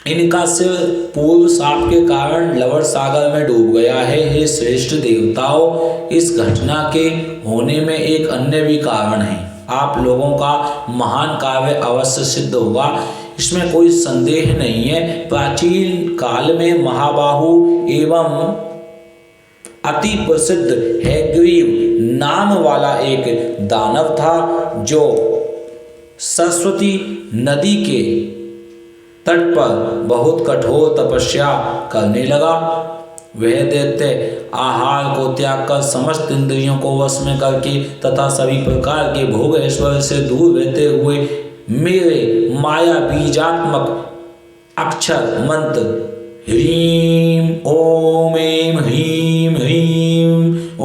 इनका सिर पूर्व शाप के कारण लवण सागर में डूब गया है। हे श्रेष्ठ देवताओं, इस घटना के होने में एक अन्य भी कारण है। आप लोगों का महान कार्य अवश्य सिद्ध होगा, इसमें कोई संदेह नहीं है। प्राचीन काल में महाबाहु एवं अति प्रसिद्ध हैग्रीव नाम वाला एक दानव था जो सरस्वती नदी के तट पर बहुत कठोर तपस्या करने लगा। वह दैत्य आहार को त्याग कर समस्त इंद्रियों को वश में करके तथा सभी प्रकार के भोग ऐश्वर्य से दूर रहते हुए मेरे माया बीजात्मक अक्षर मंत्र ह्रीं ओम ऐं ह्रीं ह्रीं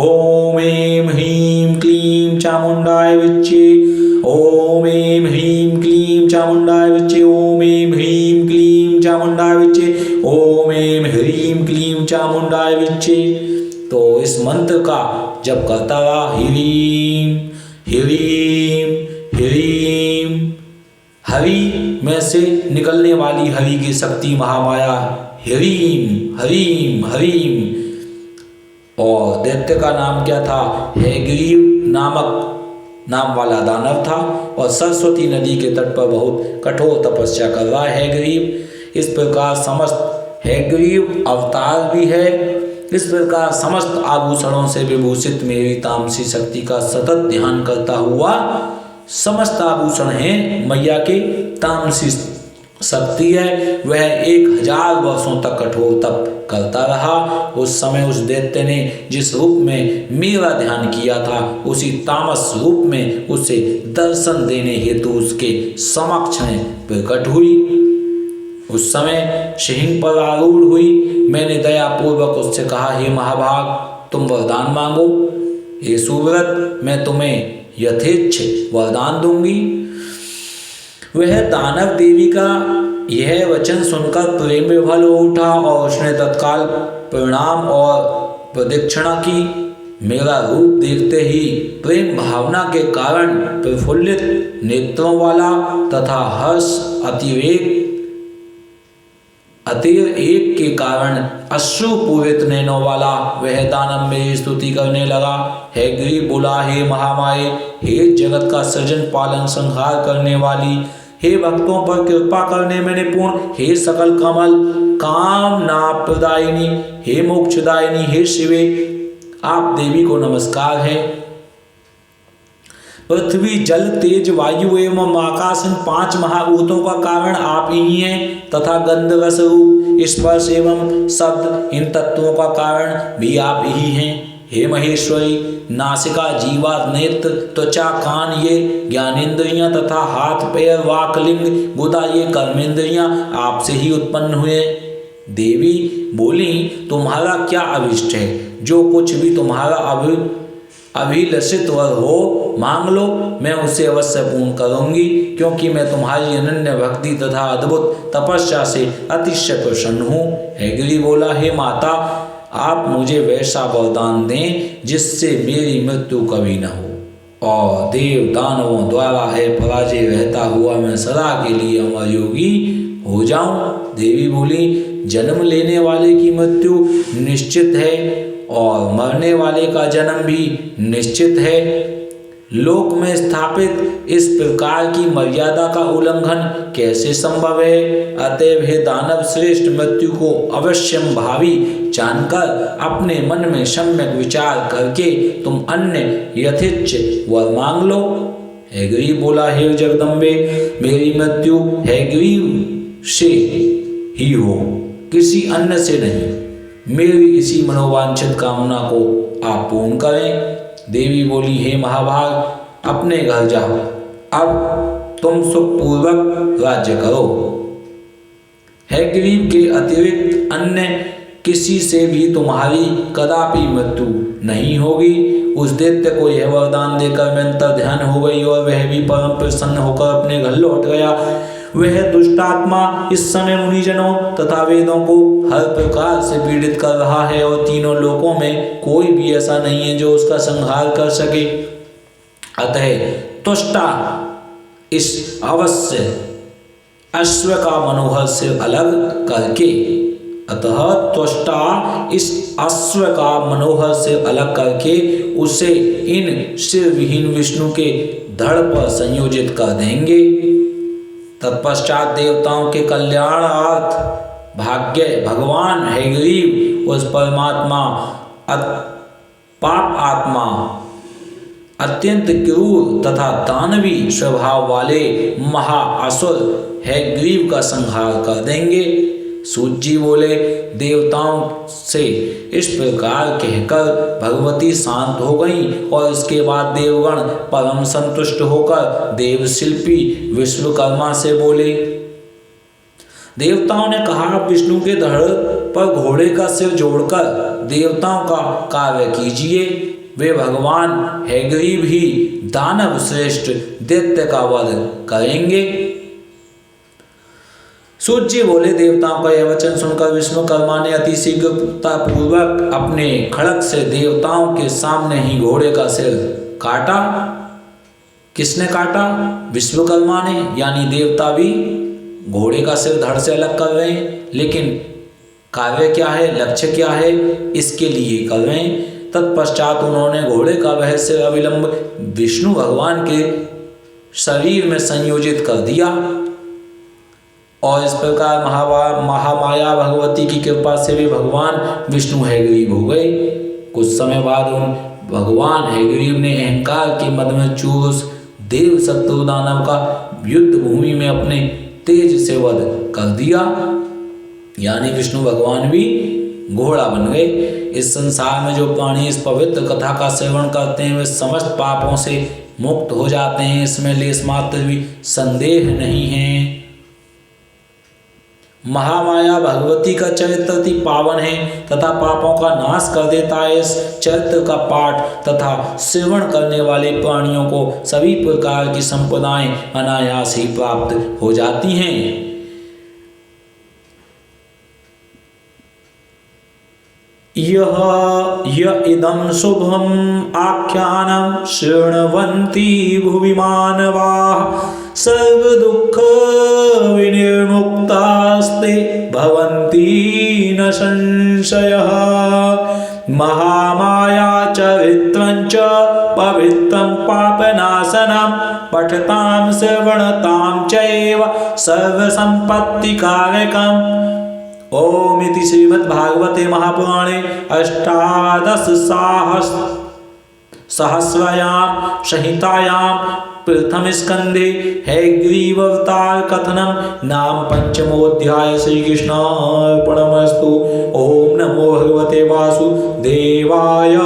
ओम ऐं ह्रीं क्लीं चामुंडाय विच्चे ओम ऐं ह्रीं क्लीं चामुंडाय विच्चे ओम ऐं ह्रीं क्लीं चामुंडाय विच्चे ओम ऐं ह्रीं क्लीं चामुंडाय विच्चे। तो इस मंत्र का जप करता रहा, ह्रीं ह्रीं ह्रीं। हरि में से निकलने वाली हरि की शक्ति महामाया ह्रीं ह्रीं ह्रीं। और दैत्य का नाम क्या था? हैग्रीव नामक नाम वाला दानव था और सरस्वती नदी के तट पर बहुत कठोर तपस्या कर रहा है हैग्रीव। इस प्रकार समस्त हैग्रीव अवतार भी है। इस प्रकार समस्त आभूषणों से विभूषित मेरी तामसी शक्ति का सतत ध्यान करता हुआ, समस्त आभूषण हैं मैया के तामसी शक्ति है, वह 1000 वर्षों तक कठोर तप करता रहा। उस समय उस दैत्य ने जिस रूप में मेरा ध्यान किया था, उसी तामस रूप में उसे दर्शन देने हेतु उसके समक्ष में प्रकट हुई। उस समय सिंह पर आरूढ़ हुई। मैंने दयापूर्वक उससे कहा, हे महाभाग, तुम वरदान मांगो। हे सुव्रत, मैं तुम्हें यथेच्छ वरदान दूंगी। वह दानव देवी का यह वचन सुनकर प्रेम विभल हो उठा और उसने तत्काल प्रणाम और प्रदक्षिणा की। मेरा रूप देखते ही प्रेम भावना के कारण प्रफुल्लित नेत्रों वाला तथा हर्ष अतीर एक के कारण अश्रुपूरित नैनों वाला वह दानव मेरी स्तुति करने लगा। हैग्रीव बोला, हे महामाये, हे जगत का सृजन पालन संहार करने वाली, हे भक्तों पर कृपा करने में निपुण, हे सकल कमल काम नाम प्रदायिनी, हे मोक्षदायिनी, हे शिवे, आप देवी को नमस्कार है। पृथ्वी जल तेज वायु एवं आकाश, इन 5 महाभूतों का कारण आप ही हैं तथा गंध रस रूप स्पर्श एवं शब्द, इन तत्वों का कारण भी आप ही हैं। हे महेश्वरी, नासिका जीवा नेत्र त्वचा कान ये ज्ञानेन्द्रियां तथा हाथ पैर वाक लिंग गुदा ये कर्मेंद्रियां आपसे ही उत्पन्न हुए। देवी बोली, तुम्हारा क्या अभिष्ट है? जो कुछ भी तुम्हारा अभिलषित वर हो मांग लो, मैं उसे अवश्य पूर्ण करूंगी, क्योंकि मैं तुम्हारी अनन्य भक्ति तथा अद्भुत तपस्या से अतिशय प्रसन्न हूँ। हैग्रीव बोला, हे माता, आप मुझे वैसा वरदान दें जिससे मेरी मृत्यु कभी न हो और देव दानवों द्वारा पराजय रहता हुआ मैं सदा के लिए अमर योगी हो जाऊं। देवी बोली, जन्म लेने वाले की मृत्यु निश्चित है और मरने वाले का जन्म भी निश्चित है। लोक में स्थापित इस प्रकार की मर्यादा का उल्लंघन कैसे संभव है? अतएव हे दानव श्रेष्ठ, मृत्यु को अवश्यम भावी जानकर अपने मन में सम्यक विचार करके तुम अन्य यथेच्छ वर मांग लो। हैग्रीव बोला, हे जगदम्बे, मेरी मृत्यु हैग्रीव से ही हो, किसी अन्य से नहीं। मेरी इसी मनोवांछित कामना को आप पूर्ण करें। देवी बोली, हे महाभाग, अपने घर जाओ, अब तुम सुखपूर्वक राज्य करो। हैग्रीव के अतिरिक्त अन्य किसी से भी तुम्हारी कदापि मृत्यु नहीं होगी। उस दैत्य को यह वरदान देकर मैं अंतर ध्यान हो गई और वह भी परम प्रसन्न होकर अपने घर लौट गया। वह दुष्टात्मा इस समय मुनिजनों तथा वेदों को हर प्रकार से पीड़ित कर रहा है और तीनों लोकों में कोई भी ऐसा नहीं है जो उसका संहार कर सके। अतः तुष्टा इस अवश्य अश्व का मनोहर सिर अलग करके उसे इन सिर विहीन विष्णु के धड़ पर संयोजित कर देंगे। तत्पश्चात देवताओं के कल्याणार्थ भगवान हैग्रीव उस परमात्मा पाप आत्मा अत्यंत क्रूर तथा दानवी स्वभाव वाले महाअसुर हैग्रीव का संहार कर देंगे। सूत जी बोले, देवताओं से इस प्रकार कहकर भगवती शांत हो गईं और इसके बाद देवगण परम संतुष्ट होकर देवशिल्पी विश्वकर्मा से बोले। देवताओं ने कहा, विष्णु के धड़ पर घोड़े का सिर जोड़कर देवताओं का कार्य कीजिए। वे भगवान हैग्रीव ही दानव श्रेष्ठ दैत्य का वध करेंगे। सूत जी बोले, देवताओं का यह वचन सुनकर विश्वकर्मा ने अति शीघ्रतापूर्वक अपने खड़ग से देवताओं के सामने ही घोड़े का सिर काटा। किसने काटा? विश्वकर्मा ने, यानी देवता भी घोड़े का सिर धड़ से अलग कर रहे हैं, लेकिन कार्य क्या है, लक्ष्य क्या है, इसके लिए कर रहे हैं। तत्पश्चात उन्होंने घोड़े का वह सिर अविलंब विष्णु भगवान के शरीर में संयोजित कर दिया और इस प्रकार महामाया भगवती की कृपा से भी भगवान विष्णु हैग्रीव हो गए। कुछ समय बाद उन भगवान हैग्रीव ने अहंकार के मद में चूर देव शत्रु दानव का युद्ध भूमि में अपने तेज से वध कर दिया, यानी विष्णु भगवान भी घोड़ा बन गए। इस संसार में जो प्राणी इस पवित्र कथा का सेवन करते हैं वे समस्त पापों से मुक्त हो जाते हैं, इसमें लेश मात्र भी संदेह नहीं है। महामाया भगवती का चरित्र अति पावन है तथा पापों का नाश कर देता है। इस चरित्र का पाठ तथा श्रवण करने वाले प्राणियों को सभी प्रकार की संपदाएं अनायास ही प्राप्त हो जाती हैं। यह इदं शुभम आख्यानं शृण्वन्ति भुवि मानवाः सर्व दुःख विनिर्मुक्तास्ते भवन्ति न संशयः। महामाया चरित्रं च पवित्रं पापनाशनं पठतां श्रवणतां चैव सर्वसम्पत्तिकारकम्। ओम इति श्रीमद्भागवते महापुराणे अष्टादशसहस्रयां संहितायां प्रथम स्कंदे हैग्रीवावतार कथनम नाम पंचमोऽध्याय। श्री कृष्णार्पणमस्तु। ओम नमो भगवते वासुदेवाय।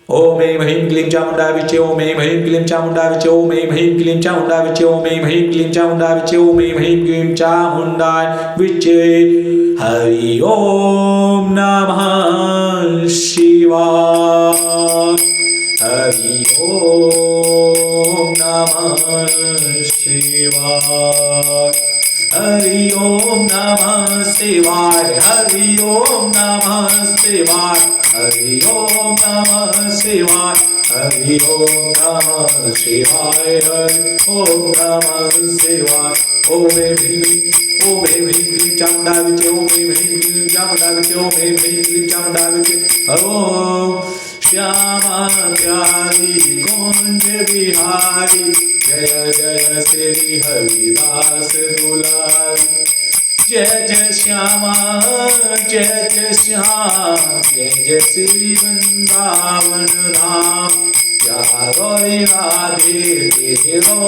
ओम ऐं ह्रीं क्लीं चामुण्डाय विचे। ओम ऐं ह्रीं क्लीं चामुण्डाय विचे। ओम ऐं ह्रीं क्लीं चामुण्डाय विचे। ओम ऐं ह्रीं क्लीं चामुण्डाय विचे। ओम ऐं ह्रीं क्लीं चामुण्डाय विचे। हरि ओम नमः शिवाय। हरि ओम नमः शिवाय। हरि ओम नमः शिवाय। हरि ओम नमः शिवाय। हरि ओम नमः शिवाय। हरि ओम नमः शिवाय। हरि ओम नमः शिवाय। ओम ऐं ह्रीं क्लीं चामुण्डाय विचे। ओम ऐं ह्रीं क्लीं चामुण्डाय विचे। ओम ऐं ह्रीं क्लीं चामुण्डाय विचे। ओम श्यामा प्यारी कुंज बिहारी जय जय श्री हरिदास दुलारी। जय जय श्यामा जय जय श्याम जय जय श्री वृंदावन धाम। राधे तेरो